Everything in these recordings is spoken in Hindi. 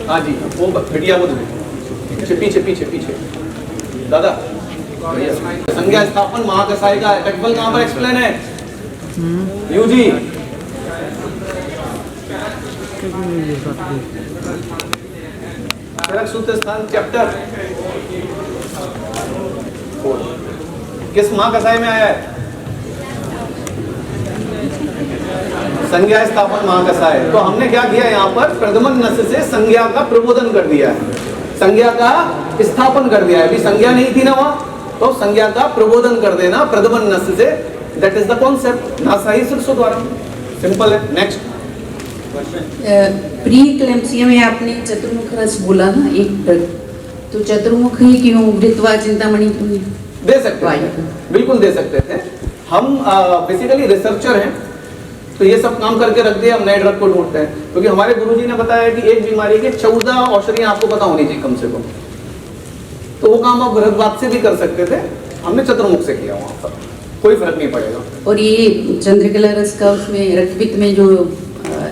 हाँ जी, वो घटिया वो पीछे पीछे पीछे दादा संज्ञा स्थापन महाकसाई का टेक्निकल कहाँ पर एक्सप्लेन है यू जी। सूत्र स्थान चैप्टर किस महाकसाई में आया है? संज्ञा स्थापन महाकसाई। तो हमने क्या किया यहाँ पर प्रगमन नस से संज्ञा का प्रबोधन कर दिया है, संज्ञा का स्थापन कर दिया है। अभी संज्ञा नहीं थी ना वहां, तो संज्ञा का प्रबोधन कर देना प्रगमन नस से। दैट इज द कॉन्सेप्ट ना सही शीर्षों द्वारा। सिंपल है। नेक्स्ट प्री क्लेम्सिया में आपने चतुर्मुख रस बोला ना एक ड्रग, तो चतुर्मुख ही क्यों वृत्वा चिंतामणि क्यों दे सकते हैं? बिल्कुल दे सकते थे। हम बेसिकली रिसर्चर हैं, तो ये सब काम करके रख दिया, हम नए ड्रग को ढूंढते हैं। क्योंकि हमारे गुरुजी ने बताया कि एक बीमारी के 14 औषधियां आपको पता होनी चाहिए कम से कम, तो वो काम आप भरद्वाज से भी कर सकते थे, हमने चतुर्मुख से किया, वहां पर कोई फर्क नहीं पड़ेगा। और ये चंद्रकला रस का उसमें रक्तपित्त में जो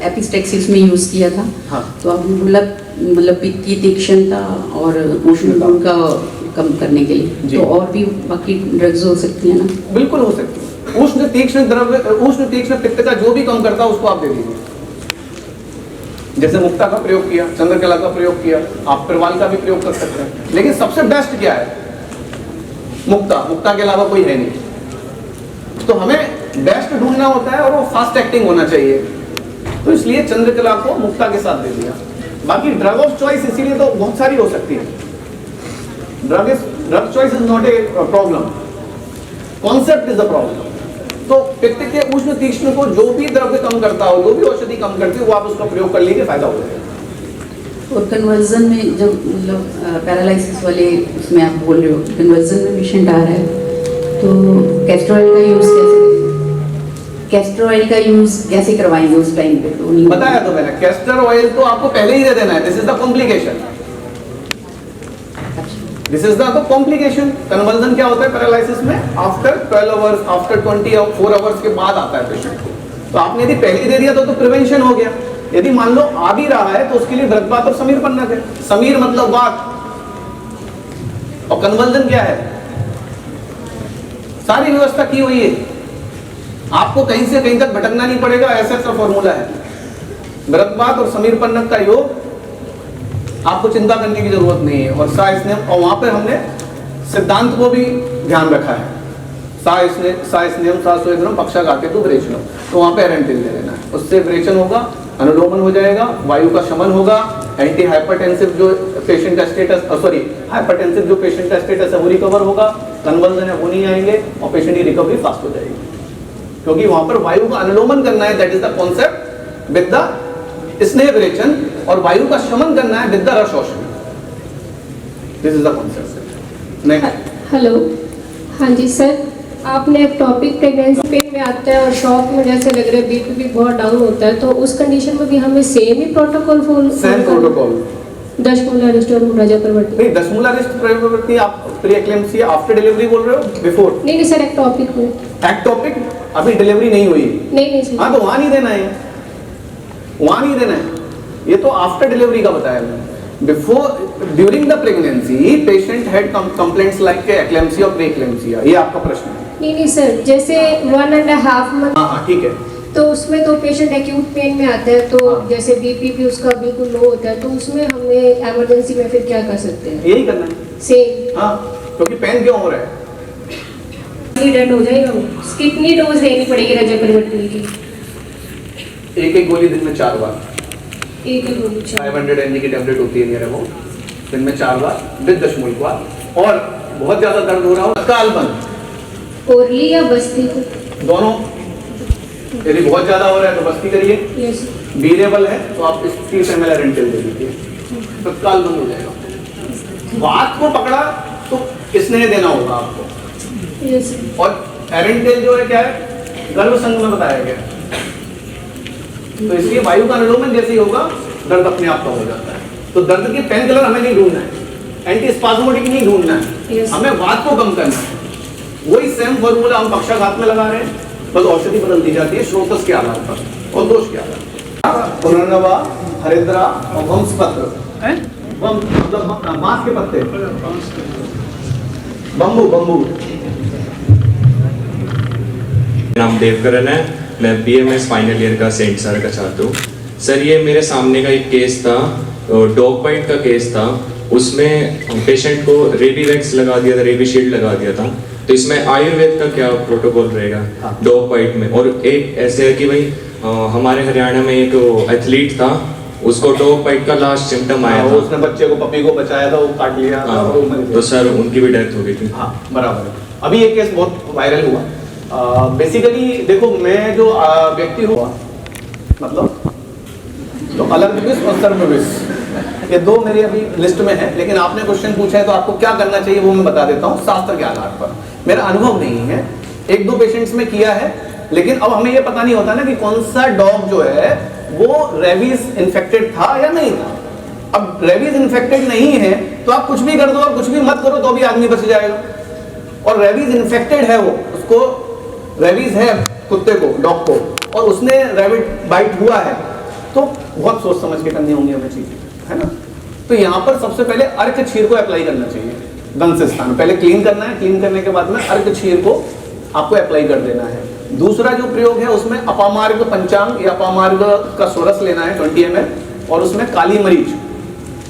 एपिस्टेक्सिस में यूज किया था, हाँ। तो आप मतलब पित्त की तीक्ष्णता और उष्णता का कम करने के लिए तो और भी बाकी ड्रग्स हो सकती है ना? बिल्कुल हो सकती है। उष्ण तीक्ष्ण द्रव्य, उष्ण तीक्ष्ण पित्त का जो भी कम करता है उसको आप दे दीजिए। जैसे मुक्ता का प्रयोग किया, चंद्रकला का प्रयोग किया, आप प्रवाल का भी प्रयोग कर सकते हैं। लेकिन सबसे बेस्ट क्या है? मुक्ता, मुक्ता के अलावा कोई है नहीं। तो हमें बेस्ट ढूंढना होता है और वो फास्ट एक्टिंग होना चाहिए, तो इसलिए चंद्रकला को मुक्ता के साथ दे दिया। बाकी ड्रग ऑफ चॉइस इसीलिए तो बहुत सारी हो सकती है। Drug choice is not a problem, concept is the problem. तो पित्त के उष्ण तीक्ष्ण को जो भी द्रव्य कम करता हो, जो भी औषधि कम करती हो, वो आप उसका प्रयोग कर लीजिए, फायदा हो जाएगा। और कन्वर्जन में जब मतलब पैरालिसिस वाले उसमें आप बोल रहे हो, कन्वर्जन में पेशेंट आ रहा है, तो कैस्टर ऑयल का यूज कैस्टर ऑयल का यूज कैसे करवाएंगे उस टाइम पे? तो बताया तो मैंने, कैस्टर ऑयल तो आपको पहले ही दे देना है। This is the complication, this is the complication. Conversion क्या होता है पैरालिसिस में? आफ्टर 12 आवर्स, आफ्टर 24 आवर्स के बाद आता है पेशेंट को। तो आपने यदि पहले ही दे दिया तो प्रिवेंशन हो गया। यदि मान लो आ भी रहा है तो उसके लिए भ्रगपात और समीर पन्ना है। समीर मतलब वात, और कन्वर्जन क्या है? सारी व्यवस्था की हुई है, आपको कहीं से कहीं तक भटकना नहीं पड़ेगा, ऐसा सा फॉर्मूला है। भ्रगपात और समीर पन्नक का योग, आपको चिंता करने की जरूरत नहीं है। और सा स्नेह, और वहां पर हमने सिद्धांत को भी ध्यान रखा है। सा स्नेहम सा स्वेदनम पक्षाघाते तो विरेचनम, तो वहां पे एरेंटिल ले लेना है। उससे विरेचन होगा, अनुलोमन हो जाएगा, वायु का शमन होगा, एंटी हाइपरटेंसिव जो पेशेंट का स्टेटस, हाइपरटेंसिव जो पेशेंट का स्टेटस है वो रिकवर होगा, कन्वर्जन है वो नहीं आएंगे, और पेशेंट की रिकवरी फास्ट हो जाएगी। क्योंकि वहां पर वायु का अनुलोमन करना है, that is the concept with the स्नेह विरेचन, और वायु का शमन करना है विद द रस औषधि। This is the concept. Next. Hello, हाँ जी सर, आपने एक टॉपिक प्रेगनेंसी पेन में आता है और शॉक में जैसे लग रहा है, बीपी भी बहुत डाउन होता है, तो उस कंडीशन में भी हमें सेम ही प्रोटोकॉल फॉलो? Same protocol. दशमूला अरेस्ट और राजा प्रवृत्ति? नहीं, दशमूला अरेस्ट प्रवृत्ति आप प्री एक्लेम्सिया आफ्टर डिलीवरी बोल रहे हो, बिफोर? नहीं सर, एक टॉपिक में। एक टॉपिक अभी डिलीवरी नहीं हुई? नहीं सर। हाँ, तो वहां नहीं देना है, वहां नहीं देना है। ये तो आफ्टर डिलीवरी का बताया मैंने। Before, during the pregnancy patient had complaints like eclampsia और प्री एक्लेम्सिया, ये आपका प्रश्न है? नहीं सर, जैसे 1.5 मंथ। हाँ ठीक है। तो उसमें तो पेशेंट एक्यूट पेन में आता है, तो जैसे बीपी भी उसका बिल्कुल लो होता है, तो उसमें हमें इमरजेंसी में फिर क्या कर सकते हैं? यही करना है सेम। हाँ, क्योंकि पेन क्यों हो रहा है? डेड हो जाएगा। कितनी डोज देनी पड़ेगी राजा परिवर्तन की? एक गोली दिन में 4 बार। एक ही गोली 500 mg की टैबलेट होती है मेरे, वो दिन में 4 बार विद दशमूलक। और बहुत ज्यादा दर्द हो रहा हो, तत्काल बंद। ओरली या बस्ती? दोनों। यदि बहुत ज्यादा हो रहा है तो बस्ती करिए, यस। वीरेबल है तो आप 30 ml एरेंटिल दे दीजिए, तत्काल बंद हो जाएगा। वात को पकड़ा तो स्नेह देना होगा आपको, यस। और एरेंटिल जो है क्या है, गर्भ संघ में बताया गया, तो इसलिए वायु का अनुलोमन जैसे ही होगा दर्द अपने आप कम हो जाता है। तो दर्द की पेन किलर हमें नहीं ढूंढना है, एंटी स्पाज्मोडिक नहीं ढूंढना है, हमें वात को कम करना है। वही सेम फॉर्मूला हम पक्षाघात में लगा रहे हैं, बस औषधि बदल दी जाती है स्रोतस के आधार पर और दोष के आधार पर। पुनर्नवा, हरिद्रा और वंशपत्र, मतलब बांस के पत्ते, बम्बू बम्बू। नाम देवकरण है, मैं BMS फाइनल ईयर का सेंट सर का छात्र हूँ। सर ये मेरे सामने का एक केस था, डॉग बाइट का केस था। उसमें पेशेंट को रेबी वैक्स लगा दिया था, रेबी शील्ड लगा दिया था। तो इसमें आयुर्वेद का क्या प्रोटोकॉल रहेगा डॉग बाइट में? और एक ऐसे है कि भाई हमारे हरियाणा में एक एथलीट था, उसको डॉग बाइट का लास्ट सिम्टम आया था, उसने बच्चे को, पपी को बचाया था, वो काट लिया था और वो मर गया। तो सर उनकी भी डेथ हो गई थी। हाँ बराबर है। अभी ये केस बहुत वायरल हुआ। बेसिकली देखो, मैं जो व्यक्ति हुआ मतलब तो अलर्जिस और सर्वविस, ये दो मेरी अभी लिस्ट में है। लेकिन आपने क्वेश्चन पूछा है तो आपको क्या करना चाहिए वो मैं बता देता हूँ शास्त्र के आधार पर। मेरा अनुभव नहीं है, एक दो पेशेंट्स में किया है, लेकिन अब हमें ये पता नहीं होता ना कि कौन सा डॉग जो है वो रेबीज इन्फेक्टेड था या नहीं था। अब रेबीज इन्फेक्टेड नहीं है तो आप कुछ भी कर दो और कुछ भी मत करो तो भी आदमी बच जाएगा। और रेबीज इन्फेक्टेड है, वो उसको रेबीज है कुत्ते को, डॉग को, और उसने रैबिट बाइट हुआ है, तो बहुत सोच समझ के करनी होंगी हमें चीजें, है ना। तो यहाँ पर सबसे पहले अर्क क्षीर को अप्लाई करना चाहिए दंश स्थान। पहले क्लीन करना है, क्लीन करने के बाद में अर्क क्षीर को आपको अप्लाई कर देना है। दूसरा जो प्रयोग है उसमें अपामार्ग पंचांग या अपामार्ग का सोरस लेना है 20 ml, और उसमें काली मरीच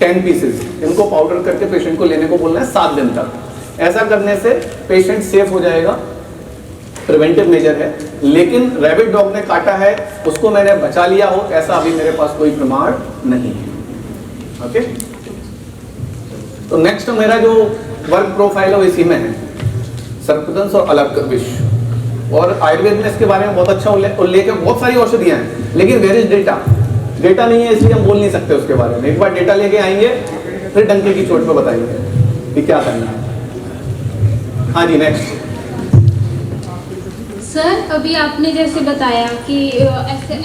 10 पीसेस, इनको पाउडर करके पेशेंट को लेने को बोलना है 7 दिन तक। ऐसा करने से पेशेंट सेफ हो जाएगा, प्रिवेंटिव मेजर है। लेकिन रैबिट डॉग ने काटा है, उसको मैंने बचा लिया हो, ऐसा अभी मेरे पास कोई प्रमाण नहीं है। ओके, तो नेक्स्ट मेरा जो वर्क प्रोफाइल है वो इसी में है, सर्पदंश और अलग विष। और आयुर्वेद में इसके बारे में बहुत अच्छा उल्लेख है, बहुत सारी औषधियां हैं, लेकिन वेयर इज डेटा? डेटा नहीं है, इसलिए हम बोल नहीं सकते उसके बारे में। एक बार डेटा लेके आएंगे फिर डंके की चोट पे बताएंगे कि क्या करना है। हाँ जी, नेक्स्ट। सर अभी आपने जैसे बताया कि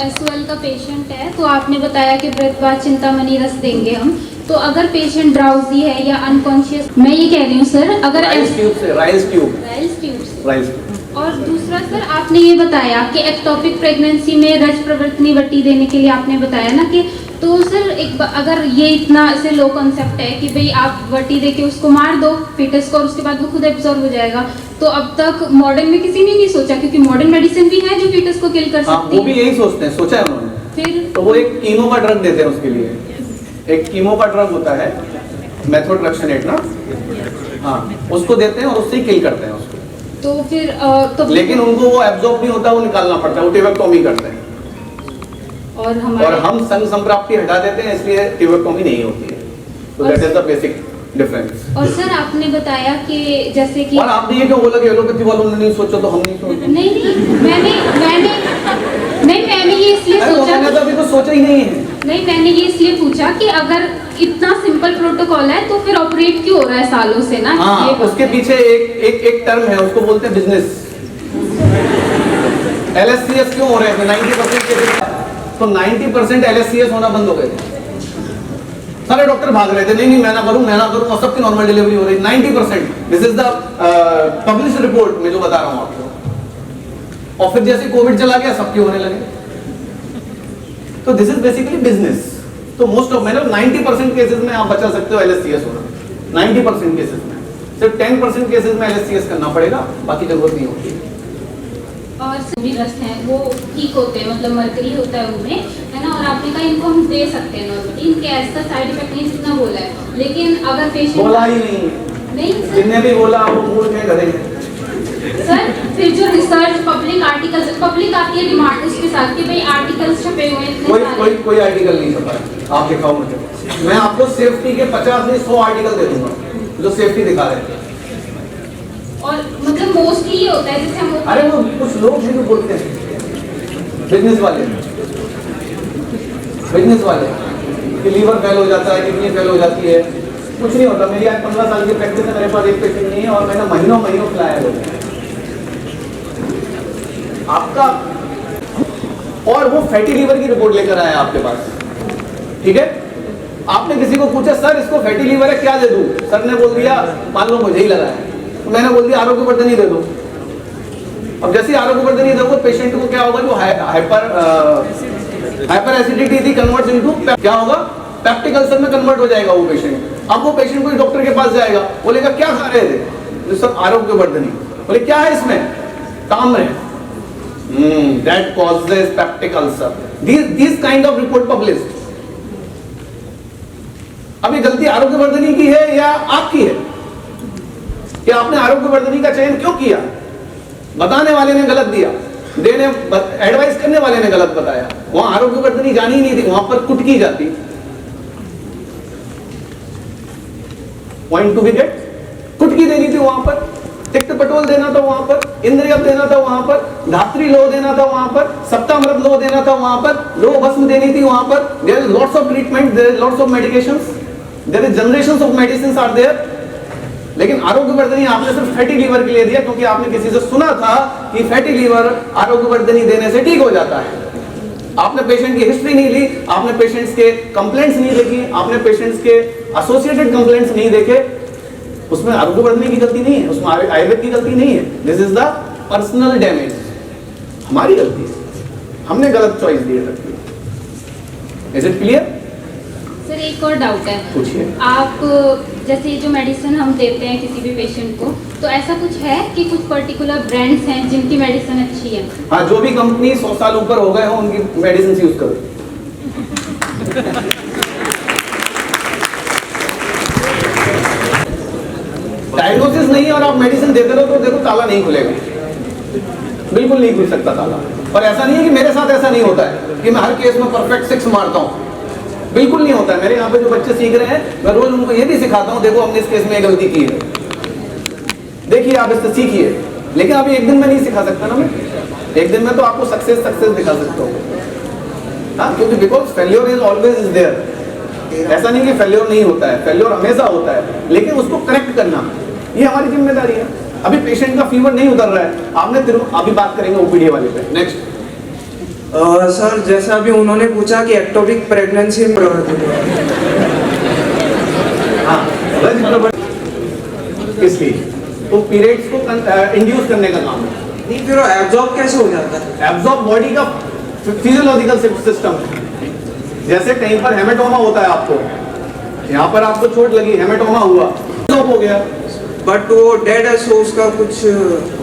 SOL का पेशेंट है, तो आपने बताया कि व्रतवाद चिंतामणि रस देंगे हम। तो अगर पेशेंट ड्राउजी है या अनकॉन्शियस, मैं ये कह रही हूँ सर, अगर राइल्स ट्यूब और दूसरा सर आपने ये बताया कि एक्टोपिक प्रेगनेंसी में रज प्रवर्तनी वटी देने के लिए आपने बताया ना कि, तो सर अगर ये इतना ऐसे लो कॉन्सेप्ट है कि भाई आप वटी देके उसको मार दो फीटस को और उसके बाद वो खुद एब्जॉर्ब हो जाएगा, तो अब तक मॉडर्न में किसी ने नहीं सोचा, क्योंकि मॉडर्न मेडिसिन भी है जो फीटस को किल कर सकती है। वो भी यही सोचते हैं, सोचा है उन्होंने। फिर तो वो एक कीमो का ड्रग देते हैं उसके लिए, एक कीमो का ड्रग होता है मेथोट्रेक्सोनेट ना, हाँ, उसको देते हैं और उससे ही किल करते हैं उसको। तो फिर तो लेकिन उनको वो एब्जॉर्ब नहीं होता, वो निकालना पड़ता है, वो टिबेक्टोमी करते हैं। और हम संग संप्राप्ति हटा देते हैं, इसलिए टिबेक्टोमी नहीं होती है। तो that is the basic difference. और सर आपने बताया कि जैसे कि, और आपने ये क्यों बोला कि एलोपैथी वालों ने नहीं सोचा तो हम नहीं सोचे? नहीं मैंने ये इसलिए सोचा, मैंने तो अभी तो सोचा ही नहीं है। नहीं मैंने ये इसलिए पूछा कि अगर इतना सिंपल प्रोटोकॉल है तो फिर ऑपरेट क्यों हो रहा है सालों से ना। हाँ, उसके पीछे एक टर्म है, उसको बोलते हैं बिजनेस। LSCS क्यों हो रहे थे 90% केसेस? तो 90% LSCS होना बंद हो गए थे। सारे डॉक्टर भाग रहे थे, नहीं मैं ना करूं, और सबकी नॉर्मल डिलीवरी हो रही 90%। This is the publish report में जो बता रहा हूं आपको। और फिर जैसे कोविड चला गया सबकी होने लगे। तो दिस इज बेसिकली बिजनेस। तो मोस्ट ऑफ 90% केसेस में आप बचा सकते हो LSCS होना, 90% केसेस में। सिर्फ 10% केसेस में LSCS करना पड़ेगा, बाकी जरूरत नहीं होती। और सभी रस हैं वो ठीक होते हैं, मतलब मरकरी होता है उनमें, है ना। और आपने कहा इनको हम दे सकते हैं नॉर्मली, इनके ऐसा साइड इफेक्ट नहीं जितना बोला है। लेकिन अगर पेशेंट बोला ही नहीं सर, जिनने भी बोला वो मूड में गधे हैं। सर फिर जो रिसर्च पब्लिक आती है डिमांड उसके साथ कि भाई आर्टिकल्स छपे हुए हैं, कोई आर्टिकल नहीं छपा है। आप दिखाओ मुझे, मैं आपको सेफ्टी के 50 नहीं 100 आर्टिकल दे दूंगा जो सेफ्टी दिखा रहे हैं। और मतलब मोस्टली ये होता है जैसे हम, अरे वो कुछ लोग हैं जो बोलते हैं, बिजनेस वाले कि लीवर फेल हो जाता है, किडनी फेल हो जाती है। कुछ नहीं होता। मेरी आज 15 साल की प्रैक्टिस है, मेरे पास एक पेशेंट नहीं है और मैंने महीनों खिलाया लोग आपका। और वो फैटी लीवर की रिपोर्ट लेकर आया आपके पास, ठीक है। आपने किसी को पूछा सर इसको फैटी लीवर है क्या दे दूं? सर ने बोल दिया मान लो मुझे ही लगा है, तो मैंने बोल दिया आरोग्य वर्धन ही दे दो। अब जैसे आरोग्यवर्धनी दोगे पेशेंट को क्या होगा, जो हाइपर एसिडिटी थी कन्वर्ट्स इनटू क्या होगा, पेप्टिक अल्सर में कन्वर्ट हो जाएगा वो पेशेंट। अब वो पेशेंट कोई डॉक्टर के पास जाएगा, बोलेगा क्या खा रहे थे, तो सब आरोग्यवर्धनी, बोले क्या है इसमें, ताम्र है, that causes peptic ulcer. These kind of report published. अब ये गलती आरोग्यवर्धनी की है या आपकी है कि आपने आरोग्यवर्धनी का चयन क्यों किया? बताने वाले ने गलत दिया, एडवाइस करने वाले ने गलत बताया, वहां आरोग्यवर्धनी जानी ही नहीं थी, वहां पर कुटकी जाती। पॉइंट टू बी गेट, कुटकी देनी थी वहां पर, तिक्त पटोल देना था वहां पर, इंद्रियम देना था वहां पर, धात्री लो देना था वहां पर, सप्तामृत लो देना था वहां पर, लो भस्म देनी थी वहां पर। There is lots of treatment, there is lots of medications, there is generations of medicines are there. लेकिन आरोग्यवर्धनी आपने सिर्फ फैटी लीवर के लिए दिया क्योंकि आपने किसी से सुना था कि फैटी लीवर आरोग्यवर्धनी देने से ठीक हो जाता है। आपने पेशेंट की हिस्ट्री नहीं ली, आपने पेशेंट्स के कंप्लेंट्स नहीं देखी, आपने पेशेंट्स के एसोसिएटेड कंप्लेंट्स नहीं देखे। उसमें आरोग्यवर्धनी की गलती नहीं है, उसमें आयुर्वेद की गलती नहीं है। This is the personal damage, हमारी गलती है, हमने गलत चॉइस दी है। Is it clear? सर एक और डाउट है, पूछिए। आप जैसे जो मेडिसिन हम देते हैं किसी भी पेशेंट को, तो ऐसा कुछ है कि कुछ पर्टिकुलर ब्रांड्स हैं जिनकी मेडिसिन अच्छी है? हाँ, जो भी कंपनी 100 साल ऊपर हो गए हो उनकी मेडिसिन यूज करो। डायग्नोसिस नहीं है और आप मेडिसिन देते रहो तो देखो ताला नहीं खुलेगा, बिल्कुल नहीं खुल सकता ताला। और ऐसा नहीं है कि मेरे साथ ऐसा नहीं होता है कि मैं हर केस में परफेक्ट 6 मारता हूँ, बिल्कुल नहीं होता है। मेरे यहाँ पे जो बच्चे सीख रहे हैं मैं रोज उनको ये भी सिखाता हूँ, देखो हमने इस केस में ये गलती की है, देखिए आप इससे सीखिए। लेकिन अभी एक दिन में नहीं सिखा सकता ना मैं, एक दिन में तो आपको सक्सेस दिखा सकता हूँ। हाँ, क्योंकि because failure is always is there. ऐसा नहीं कि फेल्योर नहीं होता है, फेल्योर हमेशा होता है, लेकिन उसको करेक्ट करना ये हमारी जिम्मेदारी है। अभी पेशेंट का फीवर नहीं उतर रहा है, आपने अभी बात करेंगे ओपीडी वाले पे। नेक्स्ट सर, जैसा अभी उन्होंने पूछा कि एक्टोपिक प्रेगनेंसी में इसलिए तो पीरियड्स को इंड्यूस करने का काम है। नहीं, फिर एब्जॉर्ब कैसे हो जाता है? एब्जॉर्ब बॉडी का फिजियोलॉजिकल सिस्टम है। जैसे कहीं पर हेमेटोमा होता है, आपको यहाँ पर आपको चोट लगी, हेमेटोमा हुआ, एब्जॉर्ब हो गया, बट वो डेड है, सो उसका कुछ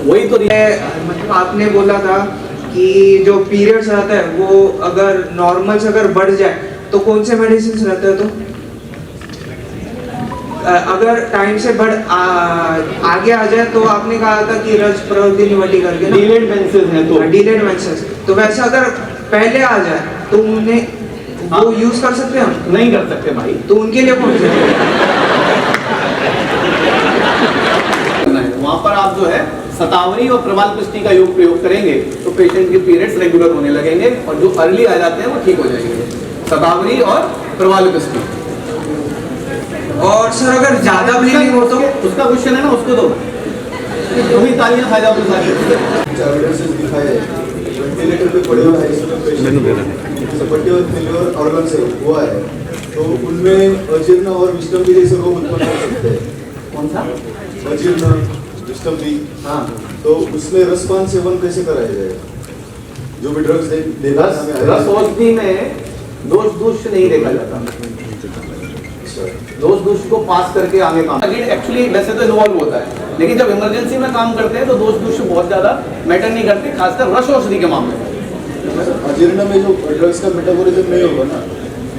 वही तो मतलब आपने बोला था कि जो पीरियड्स रहता है वो अगर नॉर्मल से अगर बढ़ जाए तो कौन से मेडिसिन रहते हैं? तो अगर टाइम से आगे आ जाए तो आपने कहा था कि रज प्रवृत्ति निवटी करके ना, डिलेड मेंसेस है तो डिलेड मेंसेस। तो वैसे अगर पहले आ जाए तो उन्हें वो यूज कर सकते हैं हम? नहीं कर सकते भाई। तो उनके लिए कौन से? वहां पर आप जो है शतावरी और प्रवाल पुष्टि का योग प्रयोग करेंगे तो पेशेंट के पीरियड्स रेगुलर होने लगेंगे और जो अर्ली आ जाते हैं वो ठीक हो जाएंगे। शतावरी और प्रवाल पुष्टि। और सर अगर ज्यादा ब्लीडिंग हो तो? उसका क्वेश्चन है ना, उसको दो, तुम ही तालियां खा जाओ तो सारी। एविडेंसेस दिखाए वेंटिलेटर पे पड़े हुए सपट्टी और फेल्योर ऑर्गन से हुआ है, तो उनमें अजीर्ण और विष्टम्बी जैसे रोग उत्पन्न हो सकते हैं। कौन सा? अजीर्ण, विष्टम्बी। हाँ, तो उसमें रसपान सेवन कैसे कराया जाएगा? जो भी ड्रग्स देना रस औषधि में दोष दूष नहीं देखा जाता, दोष दूष को पास करके आगे काम। एक्चुअली वैसे तो इन्वॉल्व होता है, लेकिन जब इमरजेंसी में काम करते हैं तो दोष दूष बहुत ज्यादा मैटर नहीं करते, खासकर रस औषधि के मामले में। अजीर्ण में जो ड्रग्स का मेटाबॉलिज्म नहीं होगा ना,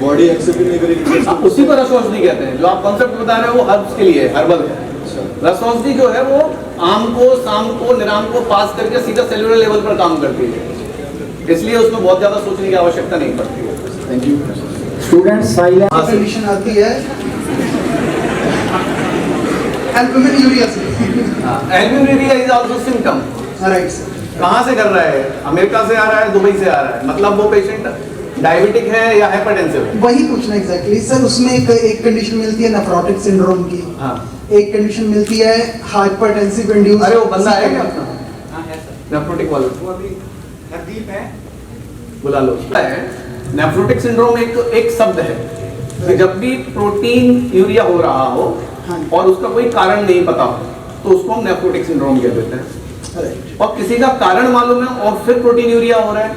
बॉडी एक्सेप्ट नहीं करेगी, उसी को रस औषधि कहते हैं। जो आप कॉन्सेप्ट बता रहे हो वो हर्ब्स के लिए, हर्बल है। रस औषधि जो है वो आम को, शाम को, निराम को पास करके सीधा सेलुलर लेवल पर काम करती है, इसलिए उसमें बहुत ज्यादा सोचने की आवश्यकता नहीं पड़ती है। Thank you. Student silent condition आती है एल्ब्यूमिन से। Albumin is also symptom. Right sir. कहाँ से कर रहा है? अमेरिका से आ रहा है, दुबई से आ रहा है, मतलब वो पेशेंट डायबिटिक है या हाइपरटेंसिव है? वही पूछना एग्जैक्टली सर। उसमें एक कंडीशन मिलती है नेफ्रोटिक सिंड्रोम की, हाँ, एक कंडीशन मिलती है हाइपरटेंसिव इंड्यूस। अरे वो बंदा है क्या अपना? हाँ है सर, नेफ्रोटिक वाला। वो अभी हरदीप है, बुला लो। नेफ्रोटिक सिंड्रोम एक शब्द है कि जब भी प्रोटीन यूरिया हो रहा हो और उसका कोई कारण नहीं पता हो तो उसको हम नेफ्रोटिक सिंड्रोम कह देते हैं। और किसी का कारण मालूम है और फिर प्रोटीन यूरिया हो रहा है,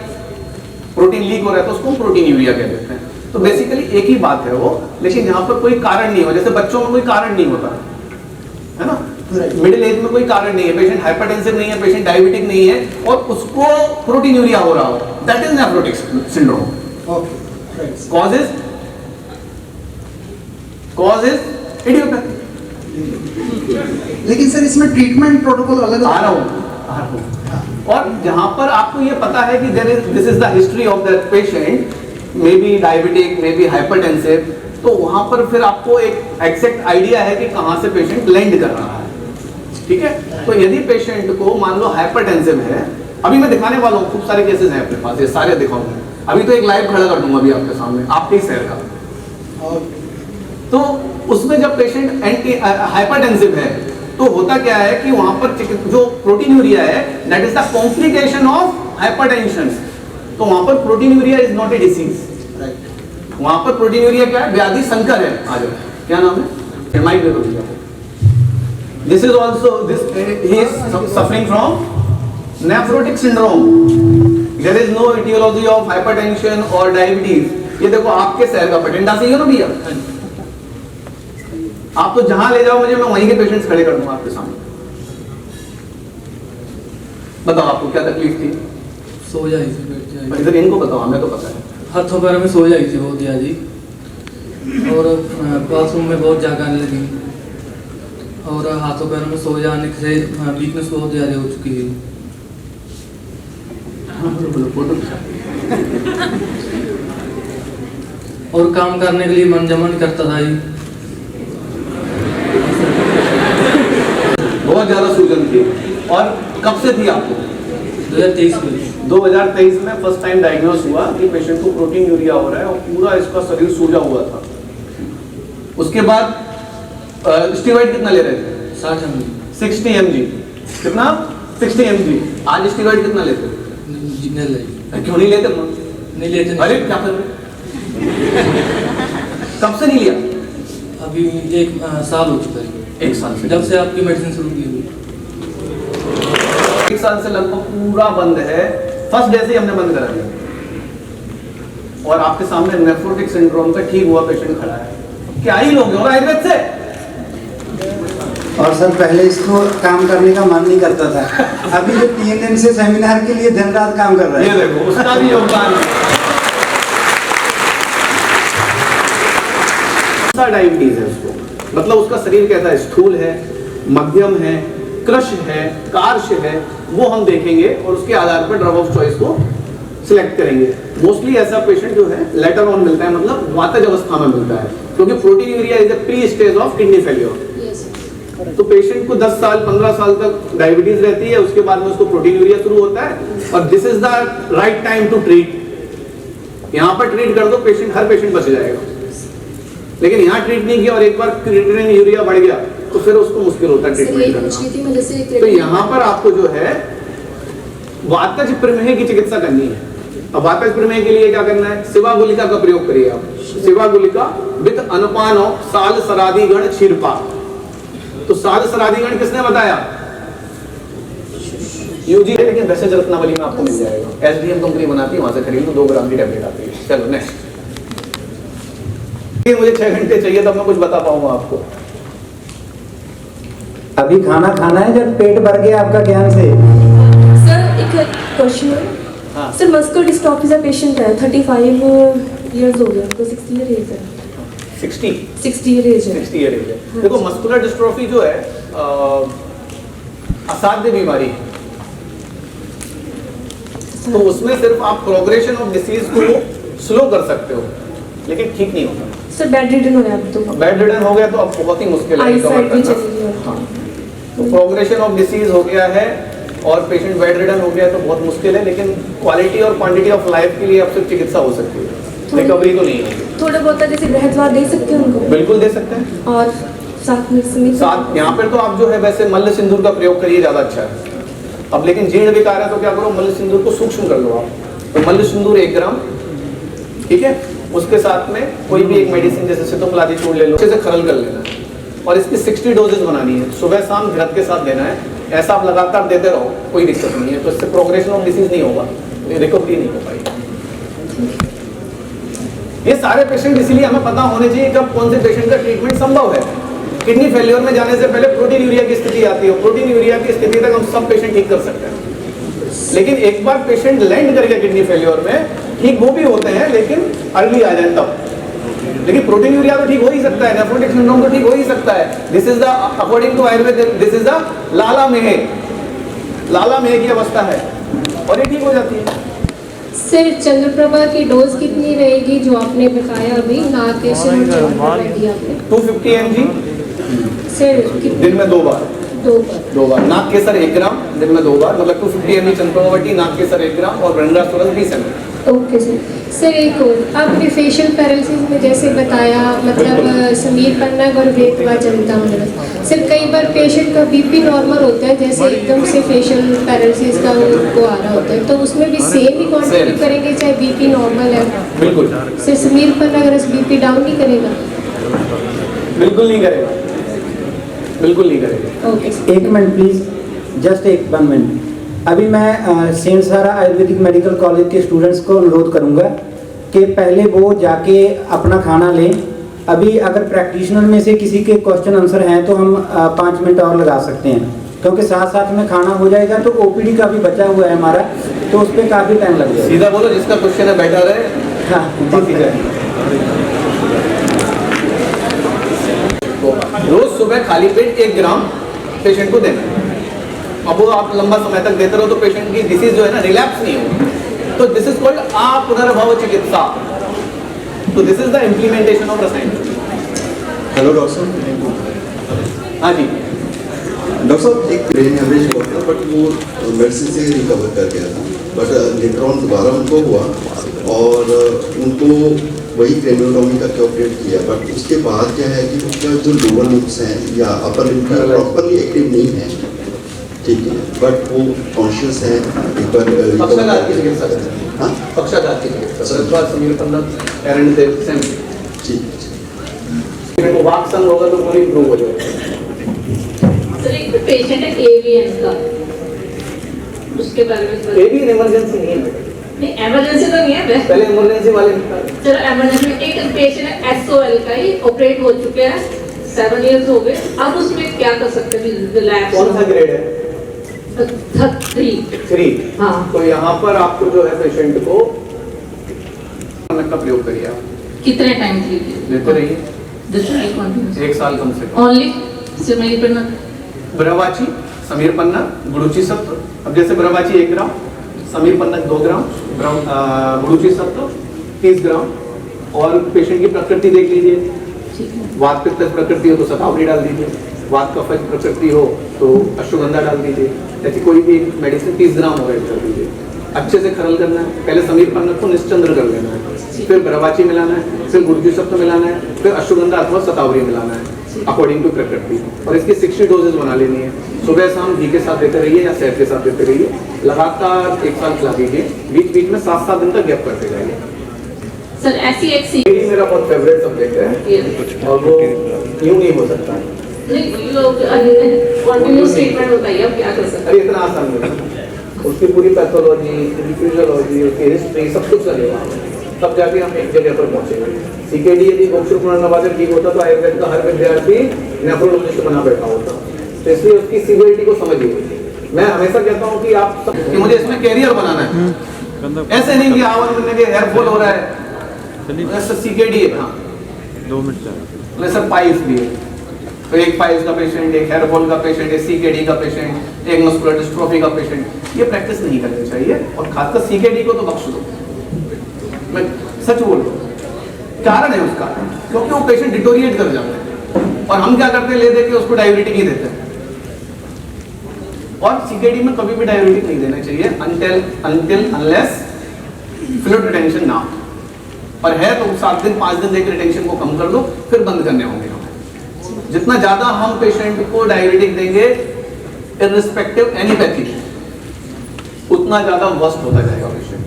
प्रोटीन लीक हो रहा है, तो उसको प्रोटीन यूरिया कह देते हैं। तो बेसिकली एक ही बात है वो, लेकिन यहाँ पर कोई कारण नहीं हो, जैसे बच्चों में कोई कारण नहीं होता है ना, मिडिल एज में कोई कारण नहीं है, पेशेंट हाइपरटेंसिव नहीं है, पेशेंट डायबिटिक नहीं है और उसको प्रोटीन यूरिया हो रहा हो, that is nephrotic syndrome. Cause is idiopathy. लेकिन सर इसमें ट्रीटमेंट प्रोटोकॉल अलग आ रहा हूं। और जहां पर आपको ये पता है कि this is the history of that patient, may be diabetic, may be hypertensive, तो वहां पर फिर आपको एक एग्जैक्ट आइडिया है कि कहां से पेशेंट लैंड कर रहा है, ठीक है। तो यदि पेशेंट को मान लो हाइपरटेंसिव है, अभी मैं दिखाने वाला हूँ, खूब सारे केसेस हैं अपने पास, ये सारे दिखाऊंगा। अभी तो एक लाइव खड़ा कर दूंगा अभी आपके सामने, आपके ही शहर का। तो उसमें जब पेशेंट हाइपरटेंसिव है तो होता क्या है कि वहां पर जो प्रोटीन यूरिया है that is the complication of hypertension. तो वहां पर protein urea is not a disease, वहां पर प्रोटीन यूरिया क्या है, व्याधि संकर है। आ जाओ, क्या नाम है, माइक दे दो भैया। This is also this he is suffering from nephrotic syndrome. There is no etiology of hypertension और डायबिटीज। ये देखो आपके शहर का बठिंडा से ही हो ना भैया, आप तो जहां ले जाओ मुझे, मैं वहीं के पेशेंट्स खड़े कर दूंगा आपके सामने। बताओ आपको क्या तकलीफ थी? सो जाई थी, बैठ जाई। इधर इनको बताओ, हमें तो पता है। हाथों पैरों में सो जाई थी बहुत ज़्यादा, और बाथरूम में बहुत जगह आने लगी, और हाथों पैरों में सो जाने से वीकनेस बहुत ज़्यादा हो चुकी है। फोटो और काम करने के लिए मन जमन करता था जी। बहुत ज्यादा सूजन थी। और कब से थी आपको? 2023 में। 2023 में फर्स्ट टाइम डायग्नोस हुआ कि पेशेंट को प्रोटीन यूरिया हो रहा है और पूरा इसका शरीर सूजा हुआ था। उसके बाद स्टीरॉइड कितना ले रहे थे? 60 mg। 60 mg। कितना? 60 mg। आज स्टीरॉइड कितना लेते हो? क्यों नहीं लेते? नहीं लेते। अरे क्या कर रहे? कब से नहीं लिया? अभी 1 साल हो चुका है। 1 साल से? जब से आपकी मेडिसिन शुरू की हुई। 1 साल से लगभग पूरा बंद है। फर्स्ट डे से हमने बंद करा दिया और आपके सामने नेफ्रोटिक सिंड्रोम पे ठीक हुआ पेशेंट खड़ा है। क्या ही लोग हो आयुर्वेद से। और सर पहले इसको काम करने का मन नहीं करता था, अभी जो 3 दिन से सेमिनार के लिए दिन रात काम कर रहा है। ये देखो उसका भी योगदान है। डायबिटीज है उसको, मतलब उसका शरीर कैसा है, स्थूल है, मध्यम है, क्रश है, कार्श है, वो हम देखेंगे और उसके आधार पर ड्रग ऑफ चॉइस को सिलेक्ट करेंगे। मोस्टली ऐसा पेशेंट जो है लेटर ऑन मिलता है, मतलब वातज अवस्था में मिलता है, क्योंकि protein urea is the pre stage of kidney failure. तो पेशेंट को 10 साल 15 साल तक डायबिटीज रहती है, उसके बाद में उसको प्रोटीन यूरिया शुरू होता है और this is the right time to treat. यहाँ पर ट्रीट कर दो, पेशेंट हर पेशेंट बच जाएगा। लेकिन यहाँ ट्रीट नहीं किया और एक बार क्रिएटिनिन यूरिया बढ़ गया तो फिर उसको मुश्किल होता है ट्रीटमेंट करना। तो यहाँ पर आपको जो है वातज प्रमेह की चिकित्सा करनी है। अब वातज प्रमेह के लिए क्या करना है, सिवा गुलिका का प्रयोग करिए आप। सिवा गुलिका विद अनुपान ऑफ साल सरादीगण क्षीरपा। तो साल सरादीगण किसने बताया? यूजी है, लेकिन वैसे रत्नावली में आपको मिल जाएगा। एसडीएम कंपनी बनाती है, वहां से खरीद लो, 2 ग्राम की टैबलेट आती है। चलो नेक्स्ट। मुझे 6 घंटे चाहिए तब मैं कुछ बता पाऊंगा आपको। अभी खाना खाना है जब पेट भर गया आपका ज्ञान से। सर एक क्वेश्चन है। हाँ। सर मस्कुलर डिस्ट्रॉफी का पेशेंट है, 35 इयर्स हो गया, उनको 60 ईयर एज है। 60 ईयर एज है। 60 ईयर एज है। देखो मस्कुलर डिस्ट्रॉफी जो है असाध्य बीमारी है, तो उसमें सिर्फ आप प्रोग्रेशन ऑफ डिसीज को स्लो कर सकते हो, लेकिन ठीक नहीं होगा। सर बेड रिडन हो गया अब तो। बेड रिडन हो गया तो अब बहुत ही मुश्किल है रिकवर करना। हाँ, तो प्रोग्रेशन ऑफ डिसीज हो गया है और पेशेंट बेड रिडन हो गया तो बहुत मुश्किल है, लेकिन क्वालिटी और क्वांटिटी ऑफ लाइफ के लिए अब सिर्फ चिकित्सा हो सकती है, रिकवरी तो नहीं है। थोड़ा बहुत जैसे बृहद्वार दे सकते हैं उनको? बिल्कुल दे सकते हैं। और साथ में साथ यहाँ पर तो आप जो है वैसे मल्ल सिंदूर का प्रयोग करिए, ज्यादा अच्छा है। अब लेकिन जीर्ण विकार है तो क्या करो, मल्ल सिंदूर को सूक्ष्म कर लो आप। तो मल्ल सिंदूर 1 ग्राम, ठीक है, उसके साथ में कोई भी एक मेडिसिन जैसे सितोपलादी चूर्ण ले लो, अच्छे से खरल कर लेना है और इसकी 60 डोजेज बनानी है, सुबह शाम घृत के साथ देना है ऐसा आप लगातार देते रहो, कोई दिक्कत नहीं है, तो इससे प्रोग्रेशन ऑफ डिसीज नहीं होगा, रिकवरी नहीं हो पाएगी। ये सारे पेशेंट इसलिए हमें पता होने चाहिए कब कौन से पेशेंट का ट्रीटमेंट संभव है। किडनी फेल्योर में जाने से पहले प्रोटीन यूरिया की स्थिति आती है, प्रोटीन यूरिया की स्थिति तक हम सब पेशेंट ठीक कर सकते हैं, लेकिन एक बार पेशेंट लैंड कर गया किडनी फेल्योर में, ठीक वो भी होते हैं लेकिन अर्ली आ जाए तब। लेकिन प्रोटीन यूरिया तो ठीक हो ही सकता है, नेफ्रोटिक सिंड्रोम तो ठीक हो ही सकता है। This is the according to Ayurveda this is the लाला मेह की अवस्था है और ये ठीक हो जाती है। सर चंद्रप्रभा की डोज कितनी रहेगी जो आपने बताया अभी नागेश्वर और चंद्रप्रभा की आपने? 250 mg सर दिन में 2 बार, 2 बार। नाग केसर 1 ग्राम दिन में 2 बार, मतलब 250 mg चंद्रप्रभावती, नाग केसर 1 ग्राम और ब्रह्मराज 20 mg। ओके सर एक और आपने फेशियल पैरालिसिस में जैसे बताया, मतलब समीर पन्नग और वेदवा जनता में सर कई बार पेशेंट का बीपी नॉर्मल होता है, जैसे एकदम से फेशियल पैरालिसिस का उनको आ रहा होता है, तो उसमें भी सेम ही क्वांटिटी करेंगे चाहे बीपी नॉर्मल है? बिल्कुल सर समीर पन्नग अगर बीपी डाउन नहीं करेगा? बिल्कुल नहीं करेगा, बिल्कुल नहीं करेगा। ओके एक मिनट प्लीज, जस्ट 1 मिनट। अभी मैं सेंट सारा आयुर्वेदिक मेडिकल कॉलेज के स्टूडेंट्स को अनुरोध करूंगा कि पहले वो जाके अपना खाना लें। अभी अगर प्रैक्टिशनर में से किसी के क्वेश्चन आंसर हैं तो हम 5 मिनट और लगा सकते हैं, क्योंकि साथ साथ में खाना हो जाएगा तो ओपीडी का भी बचा हुआ है हमारा, तो उस पर काफ़ी टाइम लग जाएगा। सीधा बोलो, जिसका क्वेश्चन है बैठा रहे। हाँ रोज सुबह खाली पेट 1 ग्राम पेशेंट को देना है। अब वो आप लंबा समय तक देते रहो तो पेशेंट की डिसीज जो है ना रिलैप्स नहीं होगी, तो दिस इज कॉल्ड पुनर्भव चिकित्सा। तो this is the implementation of रसायन। हेलो डॉक्टर साहब। हाँ जी डॉक्टर साहब, एक ब्रेन हेमरेज हुआ था बट वो मेडिसिन से रिकवर कर गया था, बट लेटर ऑन दोबारा उनको हुआ और उनको वही क्रेनियोटॉमी करके ऑपरेट किया, बट उसके बाद क्या है कि उनका जो लोअर लिम्स हैं या अपर लिम्स प्रॉपरली एक्टिव नहीं है, ठीक है, बट वो कॉन्शियस है। पक्षाघात की चिकित्सा करते हैं। हाँ, पक्षाघात की चिकित्सा समीर पन्नग एरंड देव सेम। ठीक, वो वाक संग होगा तो पूरी इम्प्रूव हो जाएगा। सर एक पेशेंट है एवीएन का, उसके बारे में एवीएन इमरजेंसी नहीं है, नहीं इमरजेंसी तो नहीं है, पहले इमरजेंसी वाले। चलो इमरजेंसी में एक पेशेंट है एसओएल का ही ऑपरेट हो चुके हैं, 7 इयर्स हो गए, अब उसमें क्या कर सकते हैं? कौन सा ग्रेड है? 3। हाँ, तो यहाँ पर आपको जो है पेशेंट को का प्रयोग करिए, आप कितने टाइम लेते रहिए, 1 साल कम से कम। ओनली समीर पन्नग, ब्रह्मवाची, समीर पन्नग, गुड़ूची सत्व। अब जैसे ब्रह्मवाची 1 ग्राम, समीर पन्नग 2 ग्राम, गुड़ूची सत्व 30 ग्राम। और पेशेंट की प्रकृति देख लीजिए, वात पित्त प्रकृति हो तो शतावरी डाल दीजिए, वात कफ प्रकृति हो तो अश्वगंधा डाल दीजिए, ऐसी कोई भी मेडिसिन 30 ग्राम अवॉइड कर दीजिए। अच्छे से खरल करना है, पहले समीर पन्नग को निश्चंद्र कर लेना है, फिर ब्रह्मवाची मिलाना है, फिर गुड़जी सत्व मिलाना है, फिर अश्वगंधा अथवा शतावरी मिलाना है अकॉर्डिंग टू प्रकृति। और इसकी 60 डोजेज बना लेनी है, सुबह शाम घी के साथ देते रहिए या शहद के साथ देते रहिए, लगातार 1 साल खिला दीजिए, बीच बीच में 7-7 दिन तक गैप करते जाइए। सर ऐसी एक सी मेरा बहुत फेवरेट सब्जेक्ट है और वो यूं नहीं हो सकता है। नहीं लोग कंटिन्यूस ट्रीटमेंट बताइए, अब क्या कर सकते हैं? अरे इतना आसान नहीं है, उसकी पूरी पैथोलॉजी, उसकी फिजियोलॉजी, उसकी हिस्ट्री सब कुछ चलेगा, तब जाके हम एक जगह पर पहुंचेंगे। सीकेडी यदि मोक्ष पुनर्नवाजन ठीक होता तो आयुर्वेद का हर विद्यार्थी नेफ्रोलॉजिस्ट बना बैठा होता, तो इसलिए उसकी सीवियरिटी को समझिए। मैं हमेशा कहता हूँ कि आप कि मुझे इसमें कैरियर बनाना है, ऐसे नहीं कि आवाज में कि हेयरफॉल हो रहा है, सीकेडी है। हाँ 2 मिनट सर पाइल्स भी है, तो एक पाइल्स का पेशेंट, एक हेयरफॉल का पेशेंट, एक सीकेडी का पेशेंट, एक मस्कुलर डिस्ट्रोफी का पेशेंट, ये प्रैक्टिस नहीं करनी चाहिए। और खासकर सीकेडी को तो बख्श दो, मैं सच बोल रहा हूँ। कारण है उसका, क्योंकि वो पेशेंट डिटोरिएट कर जाते हैं और हम क्या करते हैं, ले दे के उसको डायबिटिक ही देते हैं। और सीकेडी में कभी भी डायबिटिक नहीं देना चाहिए until unless फ्लूइड रिटेंशन ना हो, और है तो 7 दिन 5 दिन देकर रिटेंशन को कम कर दो, फिर बंद करने होंगे हमें। जितना ज्यादा हम पेशेंट को डायबिटिक देंगे इररिस्पेक्टिव एनी पैथी, उतना ज्यादा वर्स्ट होता जाएगा पेशेंट।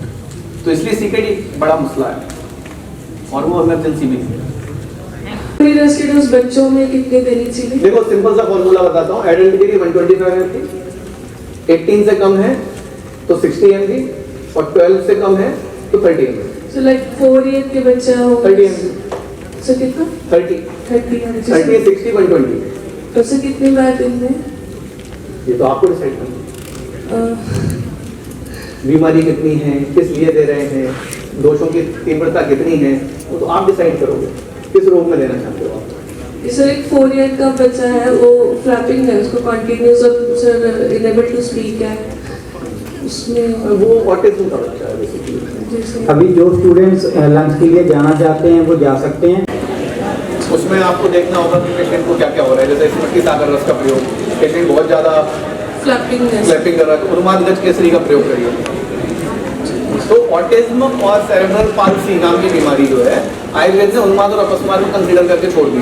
तो इसलिए सीकेडी बड़ा मसला है और वो इमरजेंसी भी है। बच्चों में कितने देनी चाहिए? देखो सिंपल सा फॉर्मूला बताता हूँ, एडल्ट के लिए 125 ml, 18 से कम है तो 60 mg और 12 से कम है तो 30 mg। So like 4 year के बच्चा हो 30 mg। so कितना 30 30 60 120। तो से कितनी बार दिन में ये तो आपको डिसाइड करना है। बीमारी कितनी है, किस लिए दे रहे हैं, दोषों की तीव्रता कितनी है, वो तो आप डिसाइड करोगे किस रोग में देना चाहते हो आप। सर एक 4 year का बच्चा है वो फ्लैपिंग है उसको कंटिन्यूस और सर इनेबल टू स्पीक है उसमें वो ऑटिज्म का बच्चा है बेसिकली। अभी जो स्टूडेंट्स लंच के लिए जाना चाहते हैं वो जा सकते हैं। उसमें आपको देखना होगा कि पेशेंट को क्या क्या हो रहा है। जैसे स्मृति सागर रस का प्रयोग, पेशेंट बहुत ज़्यादा फ्लैपिंग फ्लैपिंग कर रहा है तो उन्माद केसरी का प्रयोग करिए। तो ऑटिज्म और सेरेब्रल पाल्सी नाम की बीमारी जो है आयुर्वेद ने उन्माद और अपस्मार को कंसीडर करके छोड़ दी।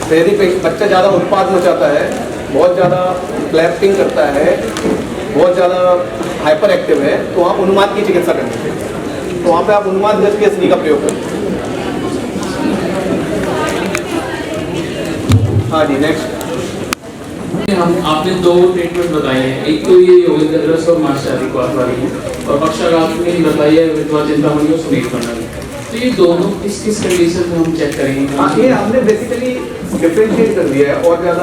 तो यदि बच्चा ज़्यादा उत्पाद मचाता है, बहुत ज़्यादा फ्लैपिंग करता है, बहुत ज़्यादा हाइपर एक्टिव है, तो वहाँ उन्माद की चिकित्सा करनी चाहिए। तो वहाँ पे आप उन्माद केसरी का प्रयोग करें। हाँ जी, नेक्स्ट। हम आपने 2 ट्रीटमेंट बताए हैं, एक तो ये योगेंद्र रस और मार्शादी को वाली है और पक्षाघात में ही बताई है विधवा चिंतामणि और सुनील प्रणाली। तो ये दोनों किस किस कंडीशन में हम चेक करेंगे? हाँ, ये हमने बेसिकली डिफरेंशिएट कर दिया है और ज़्यादा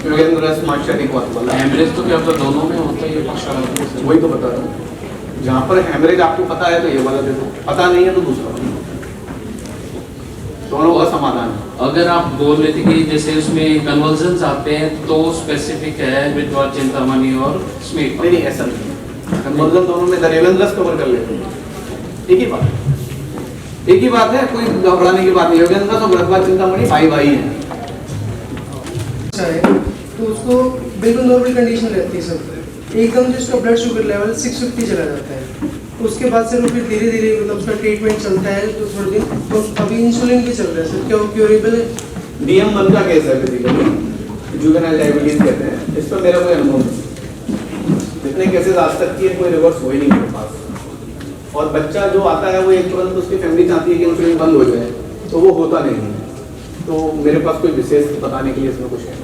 योगेंद्र रस मार्शादी को वाला। हेमरेज तो क्या होता है दोनों में होता है ये पक्षाघात में? वही तो बता रहा हूँ। जहाँ पर हेमरेज आपको पता है तो ये वाला दे दो, पता नहीं है तो दूसरा। दोनों का समाधान है। अगर आप बोल रहे थे कि जैसे उसमें कन्वर्जन्स आते हैं तो स्पेसिफिक है विधवा चिंतामणि और स्मीर। नहीं ऐसा नहीं, कन्वर्जन दोनों में योगेंद्र रस कवर कर लेते हैं। एक ही बात है, कोई घबराने की बात नहीं। योगेंद्र रस और विधवा चिंतामणि भाई हैं। तो उसको बिल्कुल नॉर्मल कंडीशन रहती है सर, एकदम जो उसका ब्लड शुगर लेवल 650 चला जाता है। उसके बाद से वो फिर धीरे धीरे मतलब उसका ट्रीटमेंट चलता है तो थोड़े दिन, तो अभी इंसुलिन भी चल रहा है सर, क्या क्योरेबल है? DM1 का केस है बेसिकली, जुवेनाइल डायबिटीज कहते हैं। इस पर मेरा कोई अनुभव नहीं, जितने केसेस आज तक किए कोई रिवर्स हुए नहीं मेरे पास। और बच्चा जो आता है वो एक तुरंत उसकी फैमिली चाहती है कि इंसुलिन बंद हो जाए, तो वो होता नहीं है। तो मेरे पास कोई विशेष बताने के लिए इसमें कुछ है।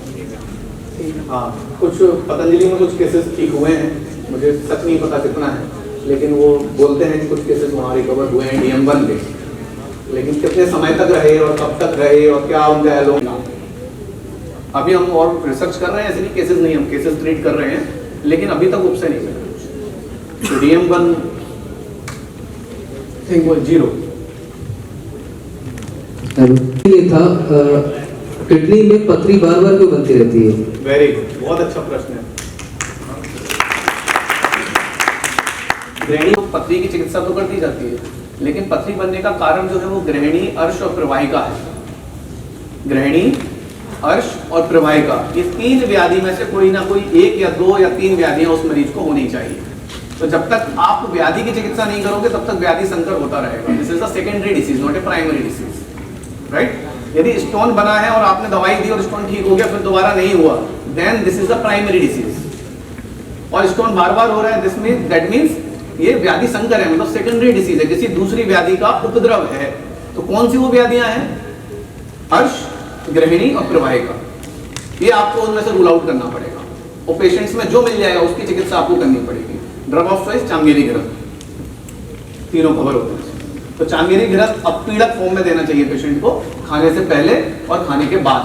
हाँ, कुछ पतंजलि में कुछ केसेस ठीक हुए हैं, मुझे सच नहीं पता कितना है, लेकिन वो बोलते हैं कि कुछ केसेस वहाँ रिकवर हुए हैं DM1 के। लेकिन कितने समय तक रहे और कब तक रहे और क्या उनका एलोन, अभी हम और रिसर्च कर रहे हैं। ऐसे नहीं केसेस नहीं, हम केसेस ट्रीट कर रहे हैं, लेकिन अभी तक उपसे नहीं मिला। तो DM1 0 ये था किडनी में पथरी बार बार क्यों बनती रहती है? वेरी गुड, बहुत अच्छा प्रश्न है। गृहिणी को पथरी की चिकित्सा तो कर दी जाती है, लेकिन पथरी बनने का कारण जो है वो गृहिणी, अर्श और प्रवाहिका है। गृहिणी, अर्श और प्रवाहिका, ये 3 व्याधि में से कोई ना कोई 1 या 2 या 3 व्याधियां उस मरीज को होनी चाहिए। तो जब तक आप व्याधि की चिकित्सा नहीं करोगे तब तक व्याधि संकर होता रहेगा। This is a secondary disease, not a primary disease, right? यदि स्टोन बना है और आपने दवाई दी और स्टोन ठीक हो गया फिर दोबारा नहीं हुआ, then this is a primary disease. और स्टोन बार बार हो रहा है, दिस मींस दैट मींस ये व्याधि संकर है, मतलब सेकेंडरी डिसीज है, किसी दूसरी व्याधि का उपद्रव है। तो कौन सी वो व्याधियां हैं? अर्श, गृहिणी और प्रवाहिका। ये आपको उनमें से रूल आउट करना पड़ेगा और पेशेंट्स में जो मिल जाएगा उसकी चिकित्सा आपको करनी पड़ेगी। ड्रग ऑफ चॉइस चांगेरी घृत, तीनों कवर होते हैं। तो चांगेरी घृत अपीड़क फॉर्म में देना चाहिए पेशेंट को, खाने से पहले और खाने के बाद।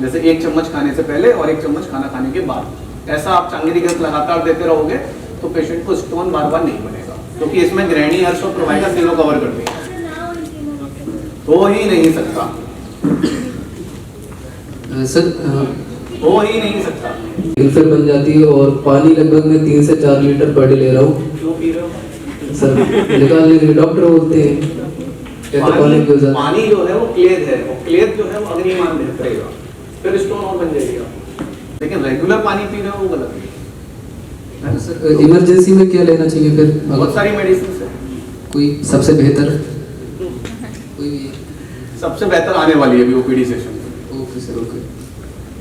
जैसे 1 चम्मच खाने से पहले और 1 चम्मच खाना खाने के बाद। ऐसा आप चांगेरी घृत लगातार देते रहोगे तो पेशेंट को स्टोन बार बार नहीं बनेगा, क्योंकि इसमें गृहिणी, अर्श और प्रवाहिका तीनों कवर करते हैं। हो ही नहीं सकता सर, हो ही नहीं सकता। इन्फेक्ट बन जाती है और पानी लगभग मैं 3 से 4 लीटर पर डे ले रहा हूँ। क्यों पी रहे हो? सर निकालने के लिए डॉक्टर बोलते हैं पानी जो है वो क्लेद है, और क्लेद जो है वो अग्निमान करेगा, फिर स्टोन और बन जाएगा। लेकिन रेगुलर पानी पी रहे हो वो गलत है। सर इमरजेंसी में क्या लेना चाहिए फिर? बहुत सारी मेडिसिन है, कोई सबसे बेहतर कोई भी? सबसे बेहतर आने वाली है अभी OPD session. Okay sir, okay.